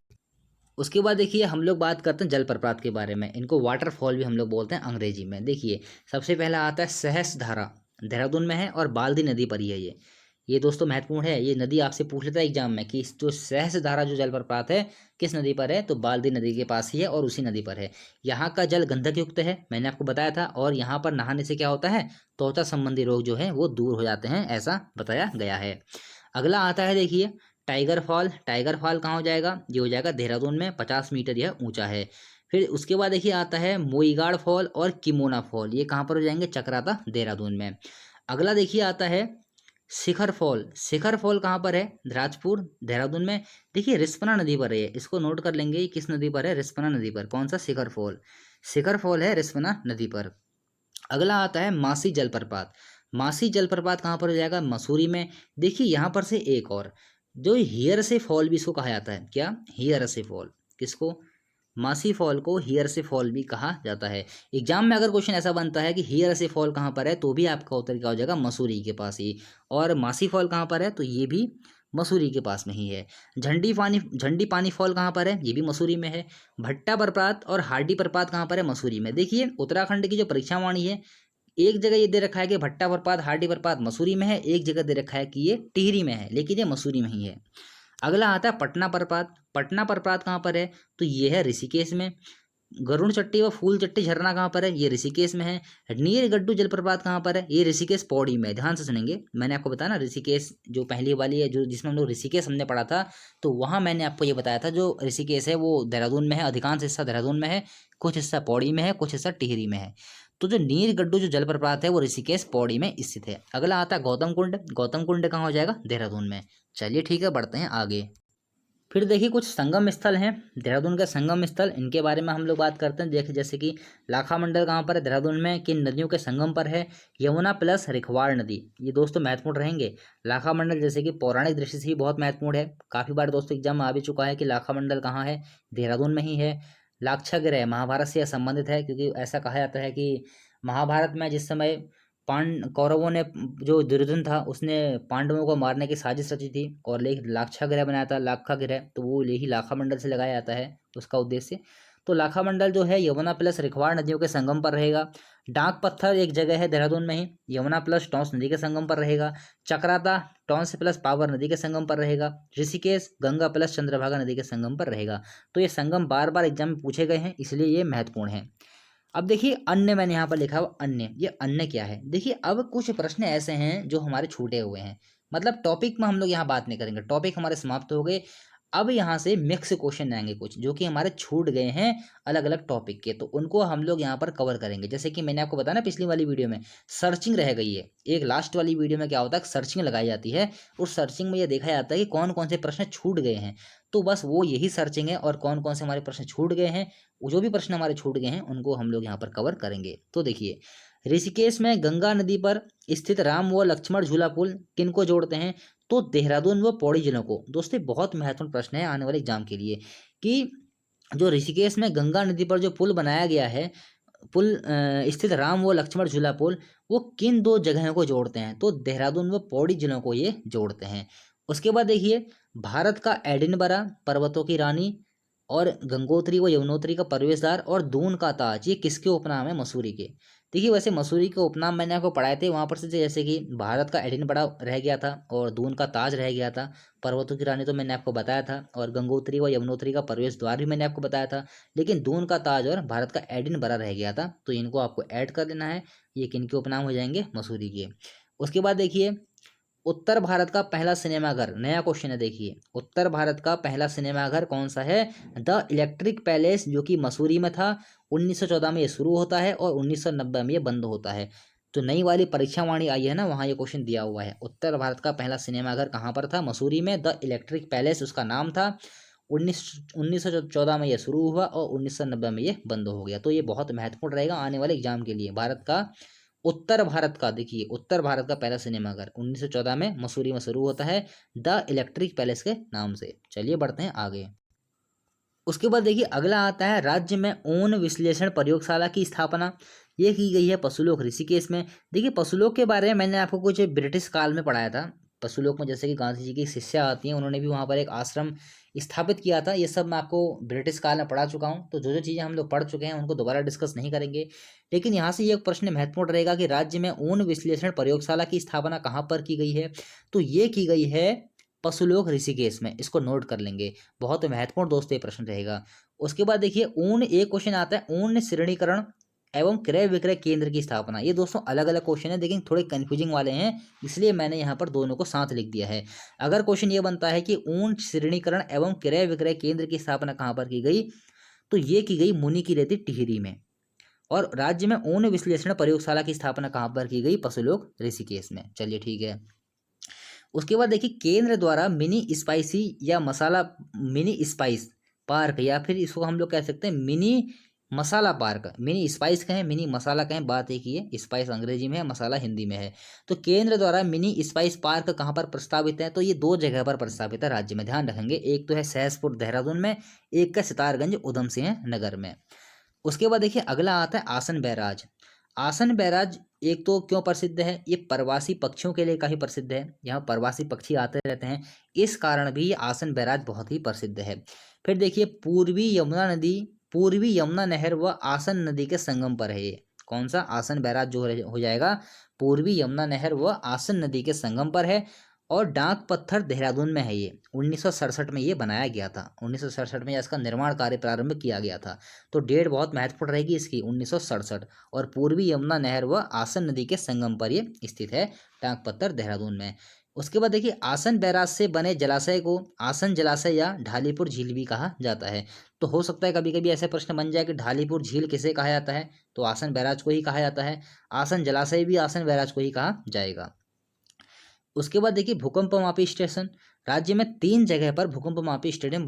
S1: उसके बाद देखिए हम लोग बात करते हैं जलप्रपात के बारे में, इनको वाटरफॉल भी हम लोग बोलते हैं अंग्रेजी में। देखिए सबसे पहला आता है सहस्त्रधारा, देहरादून में है और बाल्दी नदी पर ही है ये दोस्तों महत्वपूर्ण है। ये नदी आपसे पूछ लेता है एग्जाम में कि जो सहस्त्रधारा जो जलप्रपात है किस नदी पर है, तो बाल्दी नदी के पास ही है और उसी नदी पर है। यहाँ का जल गंधक युक्त है, मैंने आपको बताया था, और यहाँ पर नहाने से क्या होता है, त्वचा संबंधी रोग जो है वो दूर हो जाते हैं, ऐसा बताया गया है। अगला आता है देखिए टाइगर फॉल। टाइगर फॉल कहाँ हो जाएगा, ये हो जाएगा देहरादून में, 50 मीटर यह ऊंचा है। फिर उसके बाद देखिए आता है मोईगाड़ फॉल और किमोना फॉल, ये कहाँ पर हो जाएंगे, चक्राता देहरादून में। अगला देखिए आता है शिखर फॉल। शिखर फॉल कहाँ पर है, राजपुर देहरादून में। देखिए रिस्पना नदी पर है, इसको नोट कर लेंगे, ये किस नदी पर है, रिस्पना नदी पर। कौन सा, शिखर फॉल, शिखर फॉल है रिस्पना नदी पर। अगला आता है मासी जलप्रपात। मासी जलप्रपात कहाँ पर हो जाएगा, मसूरी में। देखिए यहाँ पर से एक और, जो हियर से फॉल भी इसको कहा जाता है, क्या, हियर से फॉल, किसको, मासी फॉल को हियर से फॉल भी कहा जाता है। एग्जाम में अगर क्वेश्चन ऐसा बनता है कि हियर से फॉल कहाँ पर है, तो भी आपका उत्तर क्या हो जाएगा, मसूरी के पास ही। और मासी फॉल कहाँ पर है, तो ये भी मसूरी के पास में ही है। झंडी पानी फॉल कहाँ पर है, ये भी मसूरी में है। भट्टा प्रपात और हार्डी प्रपात कहाँ पर है, मसूरी में। देखिए उत्तराखंड की जो परीक्षा वाणी है, एक जगह ये दे रखा है कि भट्टा प्रपात हार्डी प्रपात मसूरी में है, एक जगह दे रखा है कि ये टिहरी में है, लेकिन ये मसूरी में ही है। अगला आता है पटना प्रपात। पटना प्रपात कहाँ पर है, तो ये है ऋषिकेश में। गरुड़ चट्टी व फूल चट्टी झरना कहाँ पर है, ये ऋषिकेश में है। नीर गड्ढू जलप्रपात कहाँ पर है, ये ऋषिकेश पौड़ी में है। ध्यान से सुनेंगे, मैंने आपको बताया ना ऋषिकेश जो पहली वाली है, जो जिसमें हम लोग ऋषिकेश हमने पढ़ा था, तो वहाँ मैंने आपको ये बताया था जो ऋषिकेश है वो देहरादून में है, अधिकांश हिस्सा देहरादून में है, कुछ हिस्सा पौड़ी में है, कुछ हिस्सा टिहरी में है। तो जो नीर गड्ढू जो जलप्रपात है वो ऋषिकेश पौड़ी में स्थित है। अगला आता है गौतम कुंड। गौतम कुंड कहाँ हो जाएगा, देहरादून में। चलिए ठीक है, बढ़ते हैं आगे। फिर देखिए कुछ संगम स्थल हैं देहरादून के, संगम स्थल, इनके बारे में हम लोग बात करते हैं। देखिए जैसे कि लाखा मंडल कहाँ पर है, देहरादून में, किन नदियों के संगम पर है, यमुना प्लस रिखवाड़ नदी, ये दोस्तों महत्वपूर्ण रहेंगे। लाखा मंडल जैसे कि पौराणिक दृष्टि से ही बहुत महत्वपूर्ण है, काफ़ी बार दोस्तों एग्जाम में आ भी चुका है कि लाखा मंडल कहाँ है, देहरादून में ही है। लाक्षागृह महाभारत से संबंधित है, क्योंकि ऐसा कहा जाता है कि महाभारत में जिस समय कौरवों ने, जो दुर्योधन था उसने पांडवों को मारने की साजिश रची थी और लाक्षागृह बनाया था, लाखागृह, तो वो यही लाखा मंडल से लगाया जाता है उसका उद्देश्य। तो लाखा मंडल जो है यमुना प्लस रिखवाड़ नदियों के संगम पर रहेगा। डाक पत्थर एक जगह है देहरादून में ही, यमुना प्लस टॉन्स नदी के संगम पर रहेगा। चक्राता टॉन्स प्लस पावर नदी के संगम पर रहेगा। ऋषिकेश गंगा प्लस चंद्रभागा नदी के संगम पर रहेगा। तो ये संगम बार बार एग्जाम में पूछे गए हैं, इसलिए ये महत्वपूर्ण है। अब देखिए अन्य, मैंने यहाँ पर लिखा हुआ अन्य, ये अन्य क्या है। देखिए अब कुछ प्रश्न ऐसे हैं जो हमारे छूटे हुए हैं, मतलब टॉपिक में हम लोग यहाँ बात नहीं करेंगे, टॉपिक हमारे समाप्त हो गए। अब यहाँ से मिक्स क्वेश्चन आएंगे कुछ जो कि हमारे छूट गए हैं अलग अलग टॉपिक के, तो उनको हम लोग यहाँ पर कवर करेंगे। जैसे कि मैंने आपको बताया ना पिछली वाली वीडियो में सर्चिंग रह गई है, एक लास्ट वाली वीडियो में क्या होता है, सर्चिंग लगाई जाती है। उस सर्चिंग में ये देखा जाता है कि कौन कौन से प्रश्न छूट गए हैं, तो बस वो यही सर्चिंग है, और कौन कौन से हमारे प्रश्न छूट गए हैं, वो जो भी प्रश्न हमारे छूट गए हैं उनको हम लोग यहाँ पर कवर करेंगे। तो देखिए ऋषिकेश में गंगा नदी पर स्थित राम व लक्ष्मण झूला पुल किनको जोड़ते हैं, तो देहरादून व पौड़ी जिलों को। दोस्तों बहुत महत्वपूर्ण प्रश्न है आने वाले एग्जाम के लिए कि जो ऋषिकेश में गंगा नदी पर जो पुल बनाया गया है, पुल स्थित राम व लक्ष्मण झूला पुल, वो किन दो जगहों को जोड़ते हैं, तो देहरादून व पौड़ी जिलों को ये जोड़ते हैं। उसके बाद देखिए भारत का एडिनबरा, पर्वतों की रानी, और गंगोत्री व यमुनोत्री का प्रवेश द्वार, और दून का ताज, ये किसके उपनाम है, मसूरी के। देखिए वैसे मसूरी के उपनाम मैंने आपको पढ़ाए थे, वहाँ पर से जैसे कि भारत का एडिनबरा रह गया था और दून का ताज रह गया था, पर्वतों की रानी तो मैंने आपको बताया था, और गंगोत्री व यमुनोत्री का प्रवेश द्वार भी मैंने आपको बताया था, लेकिन दून का ताज और भारत का एडिनबरा रह गया था, तो इनको आपको ऐड कर देना है। ये किनके उपनाम हो जाएंगे, मसूरी के। उसके बाद देखिए उत्तर भारत का पहला सिनेमाघर, नया क्वेश्चन है देखिए, उत्तर भारत का पहला सिनेमाघर कौन सा है, द इलेक्ट्रिक पैलेस, जो कि मसूरी में था। 1914 में ये शुरू होता है और 1990 में ये बंद होता है। तो नई वाली परीक्षा वाणी आई है ना, वहाँ ये क्वेश्चन दिया हुआ है, उत्तर भारत का पहला सिनेमाघर कहाँ पर था, मसूरी में, द इलेक्ट्रिक पैलेस उसका नाम था। 1914 में ये शुरू हुआ और 1990 में ये बंद हो गया। तो ये बहुत महत्वपूर्ण रहेगा आने वाले एग्जाम के लिए, भारत का उत्तर भारत का, देखिए उत्तर भारत का पहला सिनेमाघर 1914 में मसूरी में शुरू होता है द इलेक्ट्रिक पैलेस के नाम से। चलिए बढ़ते हैं आगे। उसके बाद देखिए अगला आता है राज्य में ऊन विश्लेषण प्रयोगशाला की स्थापना। ये की गई है पशुलोक ऋषिकेश में। देखिए पशुलोक के बारे में मैंने आपको कुछ ब्रिटिश काल में पढ़ाया था। पशुलोक में जैसे कि गांधी जी की शिष्या आती हैं, उन्होंने भी वहाँ पर एक आश्रम स्थापित किया था। ये सब मैं आपको ब्रिटिश काल में पढ़ा चुका हूँ, तो जो जो चीज़ें हम लोग पढ़ चुके हैं उनको दोबारा डिस्कस नहीं करेंगे। लेकिन यहाँ से ये एक प्रश्न महत्वपूर्ण रहेगा कि राज्य में ऊन विश्लेषण प्रयोगशाला की स्थापना कहाँ पर की गई है, तो ये की गई है पशुलोक ऋषिकेश में। इसको नोट कर लेंगे, बहुत महत्वपूर्ण दोस्तों ये प्रश्न रहेगा। उसके बाद देखिए ऊन, एक क्वेश्चन आता है ऊन श्रेणीकरण एवं क्रय विक्रय केंद्र की स्थापना। ये दोस्तों अलग अलग क्वेश्चन है, लेकिन थोड़े कंफ्यूजिंग वाले हैं, इसलिए मैंने यहाँ पर दोनों को साथ लिख दिया है। अगर क्वेश्चन ये बनता है कि ऊन श्रेणीकरण एवं क्रय विक्रय केंद्र की स्थापना कहाँ पर की गई, तो ये की गई मुनि की रेती टिहरी में। और राज्य में ऊन विश्लेषण प्रयोगशाला की स्थापना कहाँ पर की गई, पशुलोक ऋषिकेश में। चलिए ठीक है। उसके बाद देखिए केंद्र द्वारा मिनी स्पाइसी या मसाला, मिनी स्पाइस पार्क, या फिर इसको हम लोग कह सकते हैं मिनी मसाला पार्क। मिनी स्पाइस कहें मिनी मसाला कहें, बात एक ही है। स्पाइस अंग्रेजी में है, मसाला हिंदी में है। तो केंद्र द्वारा मिनी स्पाइस पार्क कहाँ पर प्रस्तावित है, तो ये दो जगह पर प्रस्तावित है राज्य में, ध्यान रखेंगे। एक तो है सहसपुर देहरादून में, एक का सितारगंज उधम सिंह नगर में। उसके बाद देखिए अगला आता है आसन बैराज। आसन बैराज एक तो क्यों प्रसिद्ध है, ये प्रवासी पक्षियों के लिए काफी प्रसिद्ध है। यहाँ प्रवासी पक्षी आते रहते हैं, इस कारण भी ये आसन बैराज बहुत ही प्रसिद्ध है। फिर देखिए पूर्वी यमुना नदी, पूर्वी यमुना नहर व आसन नदी के संगम पर है ये। कौन सा, आसन बैराज जो हो जाएगा पूर्वी यमुना नहर व आसन नदी के संगम पर है। और डाक पत्थर देहरादून में है ये। 1967 में ये बनाया गया था, 1967 में इसका निर्माण कार्य प्रारंभ किया गया था। तो डेट बहुत महत्वपूर्ण रहेगी इसकी, 1967। और पूर्वी यमुना नहर व आसन नदी के संगम पर ये स्थित है, डाक पत्थर देहरादून में। उसके बाद देखिए आसन बैराज से बने जलाशय को आसन जलाशय या ढालीपुर झील भी कहा जाता है। तो हो सकता है कभी कभी ऐसे प्रश्न बन जाए कि ढालीपुर झील किसे कहा जाता है, तो आसन बैराज को ही कहा जाता है। आसन जलाशय भी आसन बैराज को ही कहा जाएगा। उसके बाद देखिए भूकंप मापी स्टेशन। राज्य में 3 जगह पर भूकंप मापी स्टेशन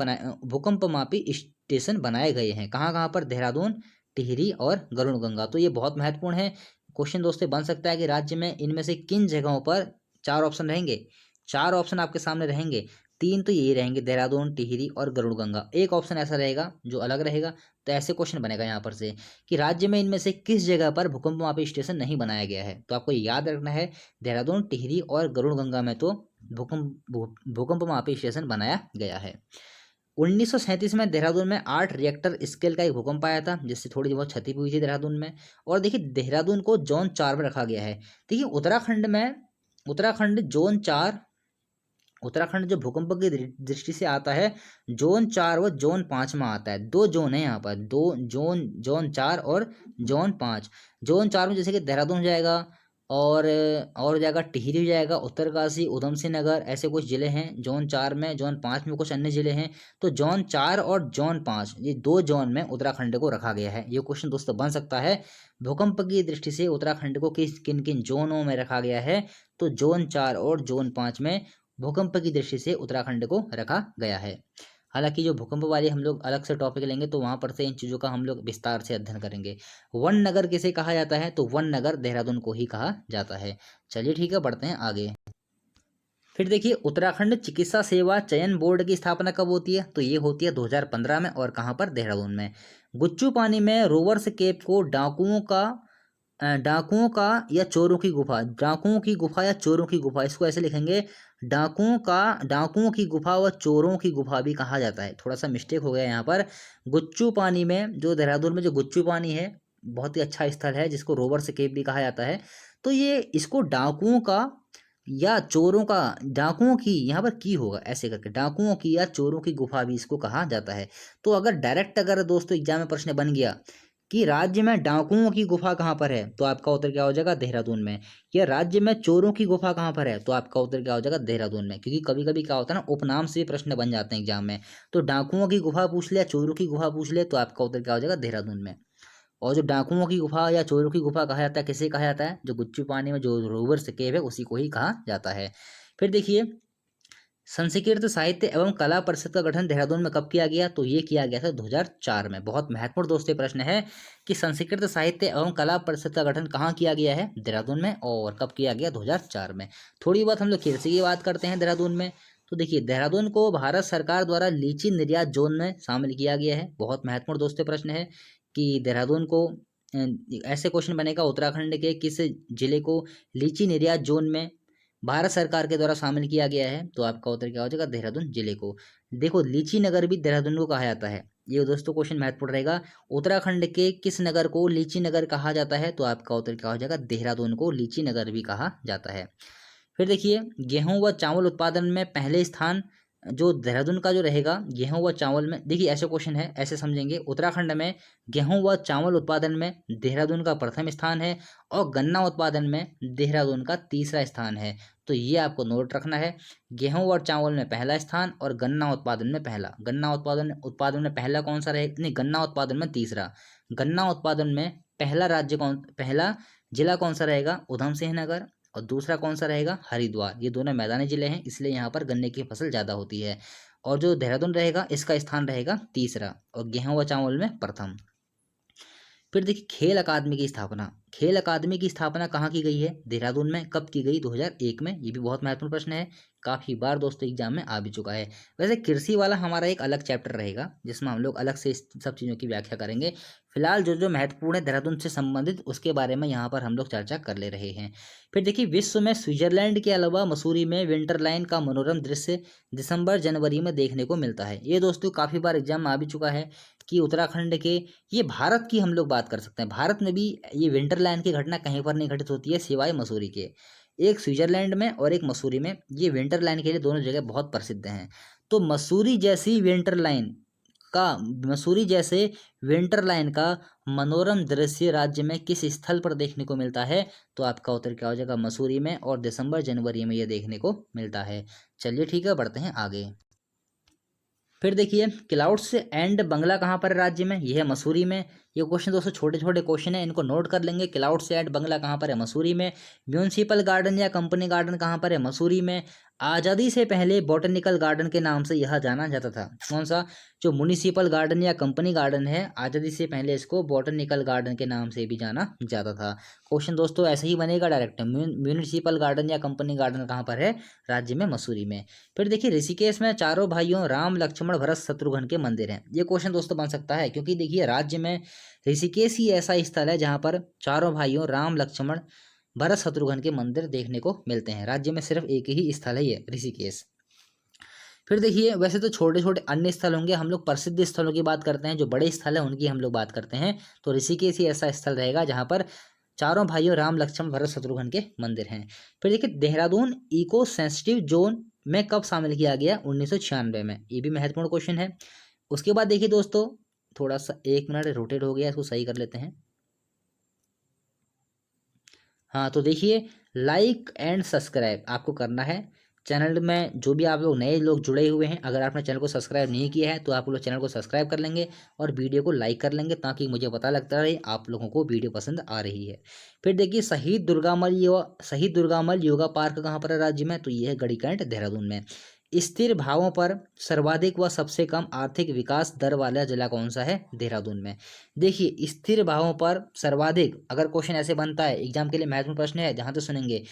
S1: बनाए गए हैं। कहाँ कहाँ पर, देहरादून, टिहरी और गरुड़ गंगा। तो ये बहुत महत्वपूर्ण है। क्वेश्चन दोस्तों बन सकता है कि राज्य में इनमें से किन जगहों पर, 4 ऑप्शन रहेंगे, 4 ऑप्शन आपके सामने रहेंगे। 3 तो यही रहेंगे, देहरादून, टिहरी और गरुड़ गंगा। एक ऑप्शन ऐसा रहेगा जो अलग रहेगा। तो ऐसे क्वेश्चन बनेगा यहाँ पर से कि राज्य में इनमें से किस जगह पर भूकंप मापी स्टेशन नहीं बनाया गया है। तो आपको याद रखना है देहरादून, टिहरी और गरुड़ गंगा में तो भूकंप मापी स्टेशन बनाया गया है। 1937 में देहरादून में 8 रिएक्टर स्केल का एक भूकंप आया था, जिससे थोड़ी बहुत क्षति हुई थी देहरादून में। और देखिए देहरादून को जोन 4 में रखा गया है। देखिए उत्तराखंड जोन 4, उत्तराखंड जो भूकंप की दृष्टि से आता है जोन 4 व जोन 5 में आता है। 2 जोन है यहाँ पर, 2 जोन, जोन 4 और जोन 5। जोन 4 में जैसे कि देहरादून हो जाएगा, और हो जाएगा टिहरी हो जाएगा, उत्तरकाशी, उधम सिंह नगर, ऐसे कुछ जिले हैं जोन 4 में। जोन 5 में कुछ अन्य जिले हैं। तो जोन 4 और जोन 5 ये 2 जोन में उत्तराखंड को रखा गया है। ये क्वेश्चन दोस्तों बन सकता है, भूकंप की दृष्टि से उत्तराखंड को किन किन जोनों में रखा गया है। तो जोन 4 और जोन 5 में भूकंप की दृष्टि से उत्तराखंड को रखा गया है। हालांकि जो भूकंप वाले हम लोग अलग से टॉपिक लेंगे, तो वहां पर से इन चीज़ों का हम लोग विस्तार से अध्ययन करेंगे। वन नगर किसे कहा जाता है, तो वन नगर देहरादून को ही कहा जाता है। चलिए ठीक है, बढ़ते हैं आगे। फिर देखिए उत्तराखंड चिकित्सा सेवा चयन बोर्ड की स्थापना कब होती है, तो ये होती है 2015 में। और कहाँ पर, देहरादून में। गुच्चू पानी में रोवर्स केप को डाकुओं का या चोरों की गुफा, डाकुओं की गुफा या चोरों की गुफा, इसको ऐसे लिखेंगे, डाकुओं की गुफा व चोरों की गुफा भी कहा जाता है। थोड़ा सा मिस्टेक हो गया यहाँ पर। गुच्चू पानी में, जो देहरादून में जो गुच्चू पानी है, बहुत ही अच्छा स्थल है, जिसको रोवर्स केप भी कहा जाता है। तो ये इसको डाकुओं का या चोरों का, डाकुओं की यहाँ पर की होगा ऐसे करके, डाकुओं की या चोरों की गुफा भी इसको कहा जाता है। तो अगर दोस्तों एग्जाम में प्रश्न बन गया कि राज्य में डाकुओं की गुफा कहाँ पर है, तो आपका उत्तर क्या हो जाएगा, देहरादून में। या राज्य में चोरों की गुफा कहाँ पर है, तो आपका उत्तर क्या हो जाएगा, देहरादून में। क्योंकि कभी कभी क्या होता है ना, उपनाम से प्रश्न बन जाते हैं एग्जाम में। तो डाकुओं की गुफा पूछ लिया, चोरों की गुफा पूछ ले, तो आपका उत्तर क्या हो जाएगा, देहरादून में। और जो डाकुओं की गुफा या चोरों की गुफा कहा जाता है, किसे कहा जाता है, जो गुच्चू पानी में जो रोवर्स केव है उसी को ही कहा जाता है। फिर देखिए संस्कृत साहित्य एवं कला परिषद का गठन देहरादून में कब किया गया? तो ये किया गया था 2004 में। बहुत महत्वपूर्ण दोस्तों ये प्रश्न है कि संस्कृत साहित्य एवं कला परिषद का गठन कहाँ किया गया है? देहरादून में। और कब किया गया? 2004 में। थोड़ी बहुत हम लोग कृषि की बात करते हैं देहरादून में। तो देखिए, देहरादून को भारत सरकार द्वारा लीची निर्यात जोन में शामिल किया गया है। बहुत महत्वपूर्ण दोस्तों प्रश्न है कि देहरादून को ऐसे क्वेश्चन बनेगा, उत्तराखंड के किस जिले को लीची निर्यात जोन में भारत सरकार के द्वारा शामिल किया गया है? तो आपका उत्तर क्या हो जाएगा? देहरादून जिले को। देखो, लीची नगर भी देहरादून को कहा जाता है। ये दोस्तों क्वेश्चन महत्वपूर्ण रहेगा। उत्तराखंड के किस नगर को लीची नगर कहा जाता है? तो आपका उत्तर क्या हो जाएगा? देहरादून को लीची नगर भी कहा जाता है। फिर देखिए, गेहूं व चावल उत्पादन में पहले स्थान जो देहरादून का जो रहेगा, गेहूं व चावल में, देखिए ऐसे क्वेश्चन है, ऐसे समझेंगे। उत्तराखंड में गेहूं व चावल उत्पादन में देहरादून का प्रथम स्थान है और गन्ना उत्पादन में देहरादून का तीसरा स्थान है। तो ये आपको नोट रखना है। गेहूं और चावल में पहला स्थान और गन्ना उत्पादन में पहला। गन्ना उत्पादन में पहला कौन सा रहेगा? नहीं, गन्ना उत्पादन में तीसरा। गन्ना उत्पादन में पहला जिला कौन सा रहेगा? उधम सिंह नगर। और दूसरा कौन सा रहेगा? हरिद्वार। ये दोनों मैदानी जिले हैं, इसलिए यहाँ पर गन्ने की फसल ज़्यादा होती है। और जो देहरादून रहेगा, इसका स्थान रहेगा तीसरा और गेहूं व चावल में प्रथम। फिर देखिए, खेल अकादमी की स्थापना। खेल अकादमी की स्थापना कहाँ की गई है? देहरादून में। कब की गई? 2001 में। ये भी बहुत महत्वपूर्ण प्रश्न है, काफ़ी बार दोस्तों एग्जाम में आ भी चुका है। वैसे कृषि वाला हमारा एक अलग चैप्टर रहेगा जिसमें हम लोग अलग से इस सब चीज़ों की व्याख्या करेंगे। फिलहाल जो जो महत्वपूर्ण है देहरादून से संबंधित, उसके बारे में यहाँ पर हम लोग चर्चा कर ले रहे हैं। फिर देखिए, विश्व में स्विट्जरलैंड के अलावा मसूरी में विंटरलाइन का मनोरम दृश्य दिसंबर जनवरी में देखने को मिलता है। ये दोस्तों काफ़ी बार एग्जाम में आ भी चुका है कि उत्तराखंड के, ये भारत की हम लोग बात कर सकते हैं, भारत में भी ये विंटरलैंड की घटना कहीं पर नहीं घटित होती है सिवाय मसूरी के। एक स्विट्जरलैंड में और एक मसूरी में, ये विंटरलैंड के लिए दोनों जगह बहुत प्रसिद्ध हैं। तो मसूरी जैसे विंटरलाइन का मनोरम दृश्य राज्य में किस स्थल पर देखने को मिलता है? तो आपका उत्तर क्या हो जाएगा? मसूरी में। और दिसंबर जनवरी में ये देखने को मिलता है। चलिए ठीक है, बढ़ते हैं आगे। फिर देखिए, क्लाउड्स एंड बंगला कहाँ पर है राज्य में? यह है मसूरी में। ये क्वेश्चन दोस्तों छोटे छोटे क्वेश्चन है, इनको नोट कर लेंगे। क्लाउड्स एंड बंगला कहाँ पर है? मसूरी में। म्यूनसिपल गार्डन या कंपनी गार्डन कहाँ पर है? मसूरी में। आज़ादी से पहले बॉटनिकल गार्डन के नाम से यह जाना जाता था। कौन सा? जो म्यूनिसिपल गार्डन या कंपनी गार्डन है, आज़ादी से पहले इसको बॉटनिकल गार्डन के नाम से भी जाना जाता था। क्वेश्चन दोस्तों ऐसे ही बनेगा डायरेक्ट। म्यूनिसिपल गार्डन या कंपनी गार्डन कहाँ पर है? राज्य में मसूरी में। फिर देखिए, ऋषिकेश में चारों भाइयों राम लक्ष्मण भरत शत्रुघ्न के मंदिर हैं। ये क्वेश्चन दोस्तों बन सकता है, क्योंकि देखिए राज्य में ऋषिकेश ही ऐसा स्थल है जहाँ पर चारों भाइयों राम लक्ष्मण भरत शत्रुघ्न के मंदिर देखने को मिलते हैं। राज्य में सिर्फ एक ही स्थल है ये, ऋषिकेश। फिर देखिए, वैसे तो छोटे छोटे अन्य स्थल होंगे, हम लोग प्रसिद्ध स्थलों की बात करते हैं, जो बड़े स्थल हैं उनकी हम लोग बात करते हैं। तो ऋषिकेश ही ऐसा स्थल रहेगा जहाँ पर चारों भाइयों राम लक्ष्मण भरत शत्रुघ्न के मंदिर हैं। फिर देखिए, देहरादून इको सेंसिटिव जोन में कब शामिल किया गया? 1996 में। ये भी महत्वपूर्ण क्वेश्चन है। उसके बाद देखिए दोस्तों, थोड़ा सा 1 मिनट रोटेट हो गया, इसको सही कर लेते हैं। हाँ, तो देखिए, लाइक एंड सब्सक्राइब आपको करना है। चैनल में जो भी आप लोग नए लोग जुड़े हुए हैं, अगर आपने चैनल को सब्सक्राइब नहीं किया है तो आप लोग चैनल को सब्सक्राइब कर लेंगे और वीडियो को लाइक कर लेंगे, ताकि मुझे पता लगता रहे आप लोगों को वीडियो पसंद आ रही है। फिर देखिए, शहीद दुर्गामल योगा पार्क कहाँ पर है राज्य में? तो ये है गढ़ीकैंट, देहरादून में। स्थिर भावों पर सर्वाधिक व सबसे कम आर्थिक विकास दर वाला जिला कौन सा है? देहरादून में। देखिए, स्थिर भावों पर सर्वाधिक, अगर क्वेश्चन ऐसे बनता है एग्जाम के लिए, महत्वपूर्ण प्रश्न है, जहाँ तो सुनेंगे।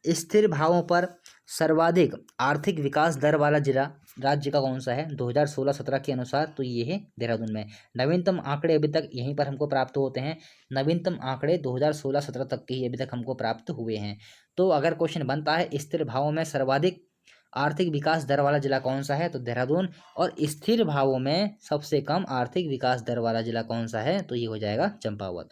S1: स्थिर भावों पर सर्वाधिक आर्थिक विकास दर वाला जिला राज्य का कौन सा है? 2016-17 के अनुसार तो ये है देहरादून में। नवीनतम आंकड़े अभी तक यहीं पर हमको प्राप्त होते हैं। नवीनतम आंकड़े 2016-17 तक के ही अभी तक हमको प्राप्त हुए हैं। तो अगर क्वेश्चन बनता है स्थिर भावों में सर्वाधिक आर्थिक विकास दर वाला जिला कौन सा है? तो देहरादून। और स्थिर भावों में सबसे कम आर्थिक विकास दर वाला जिला कौन सा है? तो ये हो जाएगा चंपावत।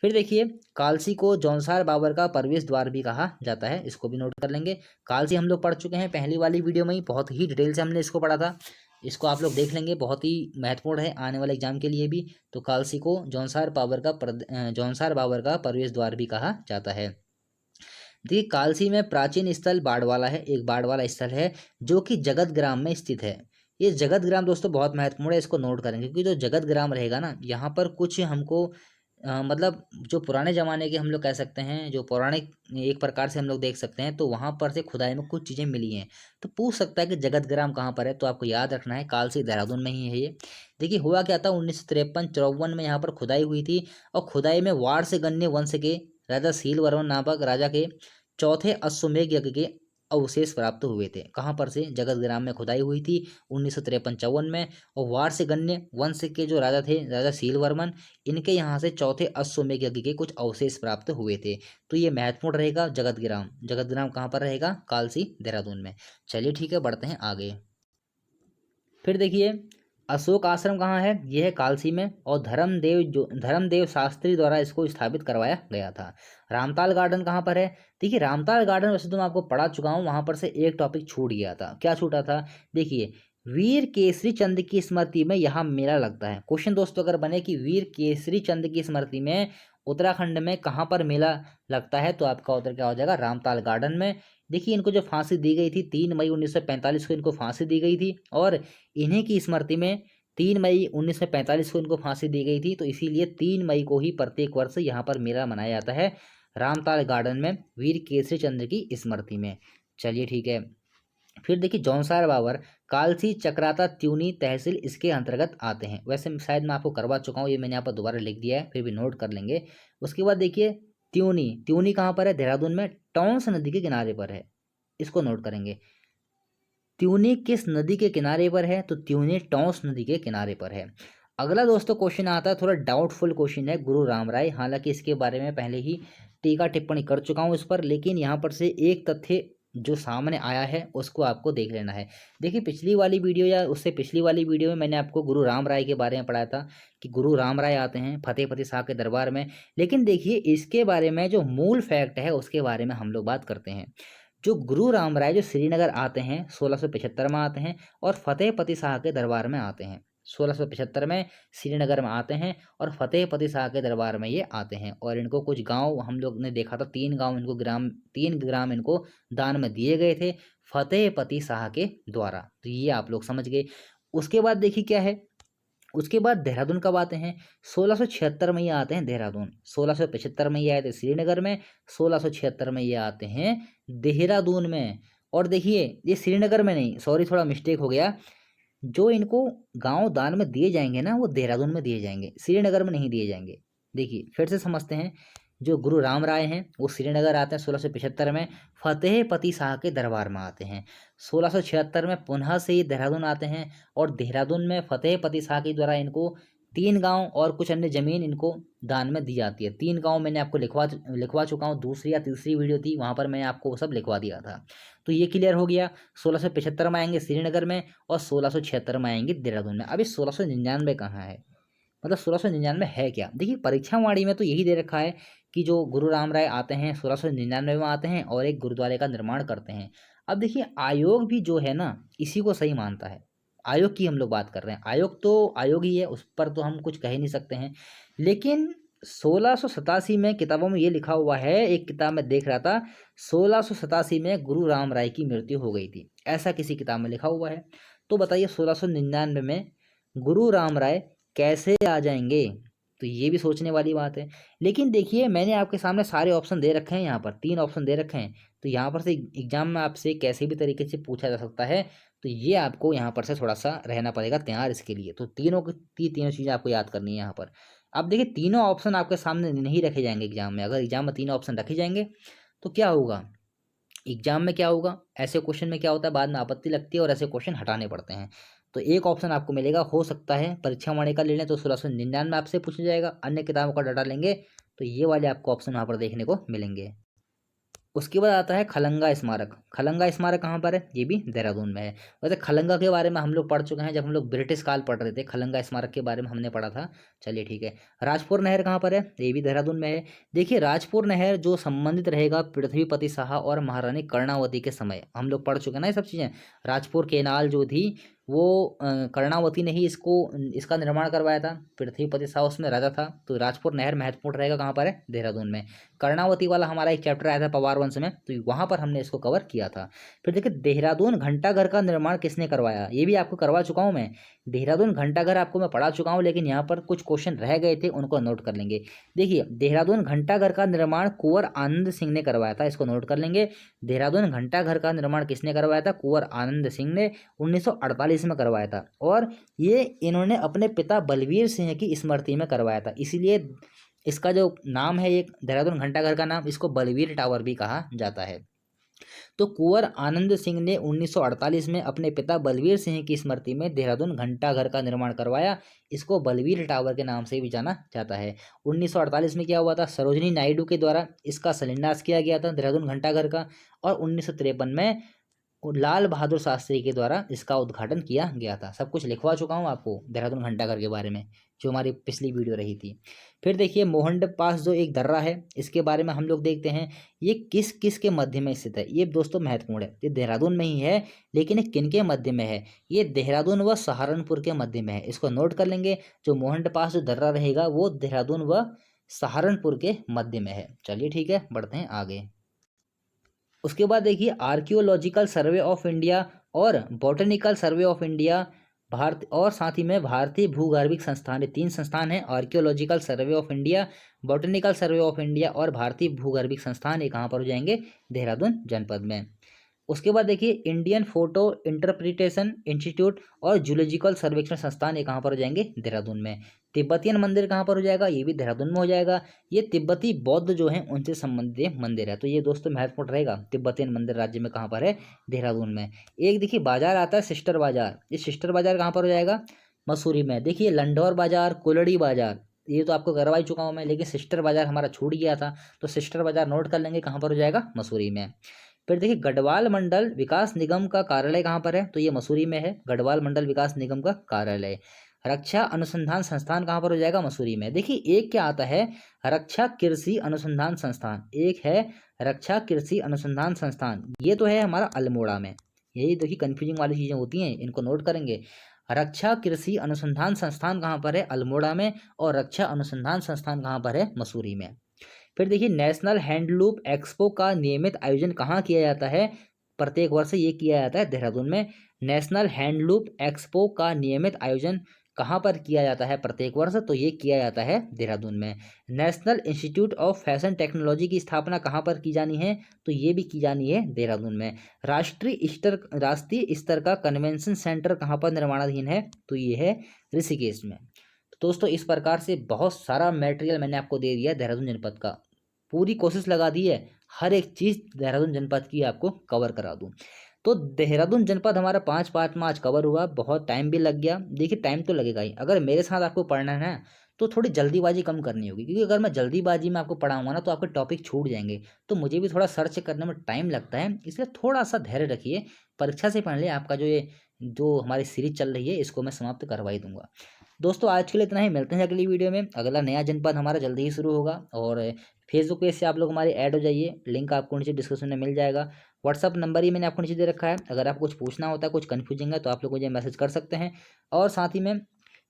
S1: फिर देखिए, कालसी को जौनसार बाबर का प्रवेश द्वार भी कहा जाता है, इसको भी नोट कर लेंगे। कालसी हम लोग पढ़ चुके हैं पहली वाली वीडियो में ही, बहुत ही डिटेल से हमने इसको पढ़ा था। इसको आप लोग देख लेंगे, बहुत ही महत्वपूर्ण है आने वाले एग्जाम के लिए भी। तो कालसी को जौनसार बाबर का प्रवेश द्वार भी कहा जाता है। देखिए, कालसी में प्राचीन स्थल बाड़वाला है, एक बाड़वाला स्थल है जो कि जगत ग्राम में स्थित है। ये जगत ग्राम दोस्तों बहुत महत्वपूर्ण है, इसको नोट करेंगे, क्योंकि जो जगत ग्राम रहेगा ना, यहाँ पर कुछ हमको मतलब जो पुराने ज़माने के हम लोग कह सकते हैं, जो पौराणिक एक प्रकार से हम लोग देख सकते हैं, तो वहाँ पर से खुदाई में कुछ चीज़ें मिली हैं। तो पूछ सकता है कि जगतग्राम कहाँ पर है, तो आपको याद रखना है कालसी देहरादून में ही है ये। देखिए हुआ क्या था, 1953-54 में यहाँ पर खुदाई हुई थी और खुदाई में वाड़ से गन्य वंश के राजा सील वर्मन नामक राजा के चौथे अश्वमेध यज्ञ के अवशेष प्राप्त हुए थे। कहाँ पर से, जगतग्राम में खुदाई हुई थी 1953-54 में। और वाड़ से गन्य वंश के जो राजा थे, राजा सील वर्मन, इनके यहाँ से चौथे अश्वमेध यज्ञ के कुछ अवशेष प्राप्त हुए थे। तो ये महत्वपूर्ण रहेगा जगतग्राम। जगतग्राम कहाँ पर रहेगा, कालसी देहरादून में। चलिए ठीक है, बढ़ते हैं आगे। फिर देखिए अशोक आश्रम कहाँ है, यह है कालसी में, और धर्मदेव शास्त्री द्वारा इसको स्थापित करवाया गया था। रामताल गार्डन कहाँ पर है, देखिए रामताल गार्डन वैसे तो मैं आपको पढ़ा चुका हूँ, वहां पर से एक टॉपिक छूट गया था। क्या छूटा था, देखिए वीर केसरी चंद की स्मृति में यहाँ मेला लगता है। क्वेश्चन दोस्तों अगर बने कि वीर केसरी चंद की स्मृति में उत्तराखंड में कहाँ पर मेला लगता है, तो आपका उत्तर क्या हो जाएगा, रामताल गार्डन में। देखिए इनको जो फांसी दी गई थी 3 मई 1945 को इनको फांसी दी गई थी, और इन्हीं की स्मृति में 3 मई 1945 को इनको फांसी दी गई थी। तो इसीलिए 3 मई को ही प्रत्येक वर्ष यहाँ पर मेला मनाया जाता है रामताल गार्डन में, वीर केसरी चंद्र की स्मृति में। चलिए ठीक है। फिर देखिए जौनसार बाबर, कालसी, चक्राता, त्यूनी तहसील इसके अंतर्गत आते हैं। वैसे शायद मैं आपको करवा चुका हूँ, ये मैंने यहाँ पर दोबारा लिख दिया है, फिर भी नोट कर लेंगे। उसके बाद देखिए त्यूनी, त्यूनी कहाँ पर है, देहरादून में, टॉन्स नदी के किनारे पर है, इसको नोट करेंगे। त्यूनी किस नदी के किनारे पर है, तो त्यूनी टॉन्स नदी के किनारे पर है। अगला दोस्तों क्वेश्चन आता है, थोड़ा डाउटफुल क्वेश्चन है, गुरु रामराय। हालांकि इसके बारे में पहले ही टीका टिप्पणी कर चुका हूं इस पर, लेकिन यहाँ पर से एक तथ्य जो सामने आया है उसको आपको देख लेना है। देखिए पिछली वाली वीडियो या उससे पिछली वाली वीडियो में मैंने आपको गुरु रामराय के बारे में पढ़ाया था कि गुरु रामराय आते हैं फतेहपति शाह के दरबार में। लेकिन देखिए इसके बारे में जो मूल फैक्ट है उसके बारे में हम लोग बात करते हैं। जो गुरु रामराय जो श्रीनगर आते हैं 1675 में आते हैं, और फतेहपति शाह के दरबार में आते हैं। 1675 में श्रीनगर में आते हैं और फतेहपति शाह के दरबार में ये आते हैं। और इनको कुछ गांव हम लोग ने देखा था, 3 गांव इनको तीन ग्राम इनको दान में दिए गए थे फतेहपति शाह के द्वारा। तो ये आप लोग समझ गए। उसके बाद देखिए क्या है, उसके बाद देहरादून कब आते हैं, 1676 में ये आते हैं देहरादून। 1675 में ये आए थे श्रीनगर में, 1676 में ये आते हैं देहरादून में। और देखिए ये श्रीनगर में नहीं, सॉरी थोड़ा मिस्टेक हो गया, जो इनको गांव दान में दिए जाएंगे ना वो देहरादून में दिए जाएंगे, श्रीनगर में नहीं दिए जाएंगे। देखिए फिर से समझते हैं। जो गुरु राम राय हैं वो श्रीनगर आते हैं 1675 में, फतेहपति शाह के दरबार में आते हैं। 1676 में पुनः से ये देहरादून आते हैं, और देहरादून में फतेहपति शाह के द्वारा इनको 3 गांव और कुछ अन्य जमीन इनको दान में दी जाती है। 3 गांव मैंने आपको लिखवा चुका हूँ, दूसरी या तीसरी वीडियो थी वहाँ पर मैंने आपको वो सब लिखवा दिया था। तो ये क्लियर हो गया। 1675 में आएंगे श्रीनगर में, और 1676 में आएंगे देहरादून में। अभी 1699 कहाँ है, मतलब 1699 है क्या, देखिए परीक्षा वाणी में तो यही दे रखा है कि जो गुरु राम राय आते हैं 1699 में आते हैं और एक गुरुद्वारे का निर्माण करते हैं। अब देखिए आयोग भी जो है ना इसी को सही मानता है। आयोग की हम लोग बात कर रहे हैं, आयोग तो आयोग ही है, उस पर तो हम कुछ कह ही नहीं सकते हैं। लेकिन 1687 में किताबों में ये लिखा हुआ है, एक किताब में देख रहा था 1687 में गुरु राम राय की मृत्यु हो गई थी, ऐसा किसी किताब में लिखा हुआ है। तो बताइए 1699 में गुरु राम राय कैसे आ जाएंगे, तो ये भी सोचने वाली बात है। लेकिन देखिए मैंने आपके सामने सारे ऑप्शन दे रखे हैं, यहाँ पर 3 ऑप्शन दे रखे हैं, तो यहाँ पर से एग्जाम में आपसे कैसे भी तरीके से पूछा जा सकता है। तो ये आपको यहाँ पर से थोड़ा सा रहना पड़ेगा तैयार इसके लिए। तो तीनों चीज़ें आपको याद करनी है यहाँ पर। अब देखिए तीनों ऑप्शन आपके सामने नहीं रखे जाएंगे एग्जाम में। अगर एग्जाम में 3 ऑप्शन रखे जाएंगे तो क्या होगा, एग्जाम में क्या होगा, ऐसे क्वेश्चन में क्या होता है बाद में आपत्ति लगती है और ऐसे क्वेश्चन हटाने पड़ते हैं। तो एक ऑप्शन आपको मिलेगा, हो सकता है परीक्षा वाणी का ले लें तो 1699 आपसे पूछा जाएगा, अन्य किताबों का डाटा लेंगे तो ये वाले आपको ऑप्शन वहाँ पर देखने को मिलेंगे। उसके बाद आता है खलंगा स्मारक। खलंगा स्मारक कहाँ पर है, ये भी देहरादून में है। वैसे खलंगा के बारे में हम लोग पढ़ चुके हैं, जब हम लोग ब्रिटिश काल पढ़ रहे थे खलंगा स्मारक के बारे में हमने पढ़ा था। चलिए ठीक है। राजपुर नहर कहाँ पर है, ये भी देहरादून में है। देखिए राजपुर नहर जो संबंधित रहेगा पृथ्वीपति शाह और महारानी कर्णावती के समय, हम लोग पढ़ चुके हैं ना ये सब चीज़ें। राजपुर केनाल जो थी वो कर्णावती ने ही इसका निर्माण करवाया था। पृथ्वीपति शाह उसमें राजा था। तो राजपुर नहर महत्वपूर्ण रहेगा कहाँ पर है, देहरादून में। कर्णावती वाला हमारा एक चैप्टर आया था पवार वंश में, तो वहाँ पर हमने इसको कवर किया था। फिर देखिए देहरादून घंटाघर का निर्माण किसने करवाया, ये भी आपको करवा चुका हूँ मैं। देहरादून घंटाघर आपको मैं पढ़ा चुका हूँ, लेकिन यहाँ पर कुछ क्वेश्चन रह गए थे, उनको नोट कर लेंगे। देखिए देहरादून घंटाघर का निर्माण कुंवर आनंद सिंह ने करवाया था, इसको नोट कर लेंगे। देहरादून घंटाघर का निर्माण किसने करवाया था, कुंवर आनंद सिंह ने 1948 में करवाया था। और ये इन्होंने अपने पिता बलवीर सिंह की स्मृति में करवाया था, इसीलिए इसका जो नाम है, एक देहरादून घंटाघर का नाम, इसको बलवीर टावर भी कहा जाता है। तो कुंवर आनंद सिंह ने 1948 में अपने पिता बलवीर सिंह की स्मृति में देहरादून घंटाघर का निर्माण करवाया, इसको बलवीर टावर के नाम से भी जाना जाता है। 1948 में क्या हुआ था, सरोजनी नायडू के द्वारा इसका शिलान्यास किया गया था देहरादून घंटाघर का। और 1953 में लाल बहादुर शास्त्री के द्वारा इसका उद्घाटन किया गया था। सब कुछ लिखवा चुका हूँ आपको देहरादून घंटाघर के बारे में, जो हमारी पिछली वीडियो रही थी। फिर देखिए मोहंड पास जो एक दर्रा है, इसके बारे में हम लोग देखते हैं, ये किस किस के मध्य में स्थित है। ये दोस्तों महत्वपूर्ण है, ये देहरादून में ही है, लेकिन ये किन के मध्य में है, ये देहरादून व सहारनपुर के मध्य में है, इसको नोट कर लेंगे। जो मोहंड पास जो दर्रा रहेगा वो देहरादून व सहारनपुर के मध्य में है। चलिए ठीक है, बढ़ते हैं आगे। उसके बाद देखिए आर्कियोलॉजिकल सर्वे ऑफ इंडिया और botanical survey of India, Bharat और साथ ही में भारतीय भूगर्भिक संस्थान, ये 3 संस्थान हैं। Archaeological survey of India, botanical survey of India और भारतीय भूगर्भिक संस्थान, ये कहाँ पर हो जाएंगे, देहरादून जनपद में। उसके बाद देखिए इंडियन फोटो इंटरप्रिटेशन इंस्टीट्यूट और जूलॉजिकल सर्वेक्षण संस्थान, ये कहाँ पर हो जाएंगे, देहरादून में। तिब्बतियन मंदिर कहाँ पर हो जाएगा, ये भी देहरादून में हो जाएगा। ये तिब्बती बौद्ध जो हैं उनसे संबंधित मंदिर है, तो ये दोस्तों महत्वपूर्ण रहेगा। तिब्बतियन मंदिर राज्य में कहाँ पर है, देहरादून में। एक देखिए बाजार आता है सिस्टर बाजार, ये सिस्टर बाजार कहाँ पर हो जाएगा, मसूरी में। देखिए लंढौर बाजार, कुलड़ी बाजार, ये तो आपको करवा ही चुका हूँ मैं, लेकिन सिस्टर बाजार हमारा छूट गया था, तो सिस्टर बाजार नोट कर लेंगे, कहाँ पर हो जाएगा, मसूरी में। फिर देखिए गढ़वाल मंडल विकास निगम का कार्यालय कहाँ पर है, तो ये मसूरी में है, गढ़वाल मंडल विकास निगम का कार्यालय। रक्षा अनुसंधान संस्थान कहाँ पर हो जाएगा, मसूरी में। देखिए एक क्या आता है, रक्षा कृषि अनुसंधान संस्थान, एक है रक्षा कृषि अनुसंधान संस्थान, ये तो है हमारा अल्मोड़ा में। यही देखिए कंफ्यूजिंग वाली चीज़ें होती हैं, इनको नोट करेंगे। रक्षा कृषि अनुसंधान संस्थान कहाँ पर है, अल्मोड़ा में, और रक्षा अनुसंधान संस्थान कहाँ पर है, मसूरी में। फिर देखिए नेशनल हैंडलूम एक्सपो का नियमित आयोजन कहाँ किया जाता है, प्रत्येक वर्ष ये किया जाता है देहरादून में। नेशनल हैंडलूम एक्सपो का नियमित आयोजन कहाँ पर किया जाता है प्रत्येक वर्ष, तो ये किया जाता है देहरादून में। National institute of fashion technology की स्थापना कहाँ पर की जानी है, तो ये भी की जानी है देहरादून में। राष्ट्रीय स्तर का कन्वेंशन सेंटर कहाँ पर निर्माणाधीन है, तो ये है ऋषिकेश में। तो दोस्तों इस प्रकार से बहुत सारा मटेरियल मैंने आपको दे दिया देहरादून जनपद का, पूरी कोशिश लगा दी है हर एक चीज़ देहरादून जनपद की आपको कवर करा दूँ। तो देहरादून जनपद हमारा 5 पार्ट में आज कवर हुआ, बहुत टाइम भी लग गया। देखिए टाइम तो लगेगा ही, अगर मेरे साथ आपको पढ़ना है ना, तो थोड़ी जल्दीबाजी कम करनी होगी, क्योंकि अगर मैं जल्दीबाजी में आपको पढ़ाऊंगा ना, तो आपके टॉपिक छूट जाएंगे, तो मुझे भी थोड़ा सर्च करने में टाइम लगता है, इसलिए थोड़ा सा धैर्य रखिए। परीक्षा से पहले आपका जो हमारी सीरीज चल रही है, इसको मैं समाप्त करवा ही दूंगा। दोस्तों आज के लिए इतना ही, मिलते हैं अगली वीडियो में। अगला नया जनपद हमारा जल्दी ही शुरू होगा, और फेसबुक पेज से आप लोग हमारे ऐड हो जाइए, लिंक आपको नीचे डिस्क्रिप्शन में मिल जाएगा। व्हाट्सअप नंबर ही मैंने आपको नीचे दे रखा है, अगर आपको कुछ पूछना होता है, कुछ कन्फ्यूजिंग है, तो आप लोग मुझे मैसेज कर सकते हैं। और साथ ही में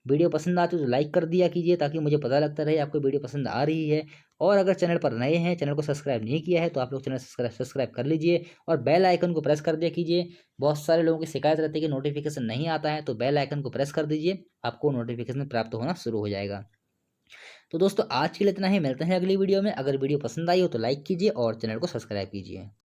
S1: वीडियो पसंद आती है तो लाइक कर दिया कीजिए, ताकि मुझे पता लगता रहे आपको वीडियो पसंद आ रही है। और अगर चैनल पर नए हैं, चैनल को सब्सक्राइब नहीं किया है, तो आप लोग चैनल सब्सक्राइब कर लीजिए, और बेल आइकन को प्रेस कर दिया कीजिए। बहुत सारे लोगों की शिकायत रहती है कि नोटिफिकेशन नहीं आता है, तो बेल आइकन को प्रेस कर दीजिए, आपको नोटिफिकेशन प्राप्त होना शुरू हो जाएगा। तो दोस्तों आज के लिए इतना ही, मिलते हैं अगली वीडियो में। अगर वीडियो पसंद आई हो तो लाइक कीजिए और चैनल को सब्सक्राइब कीजिए।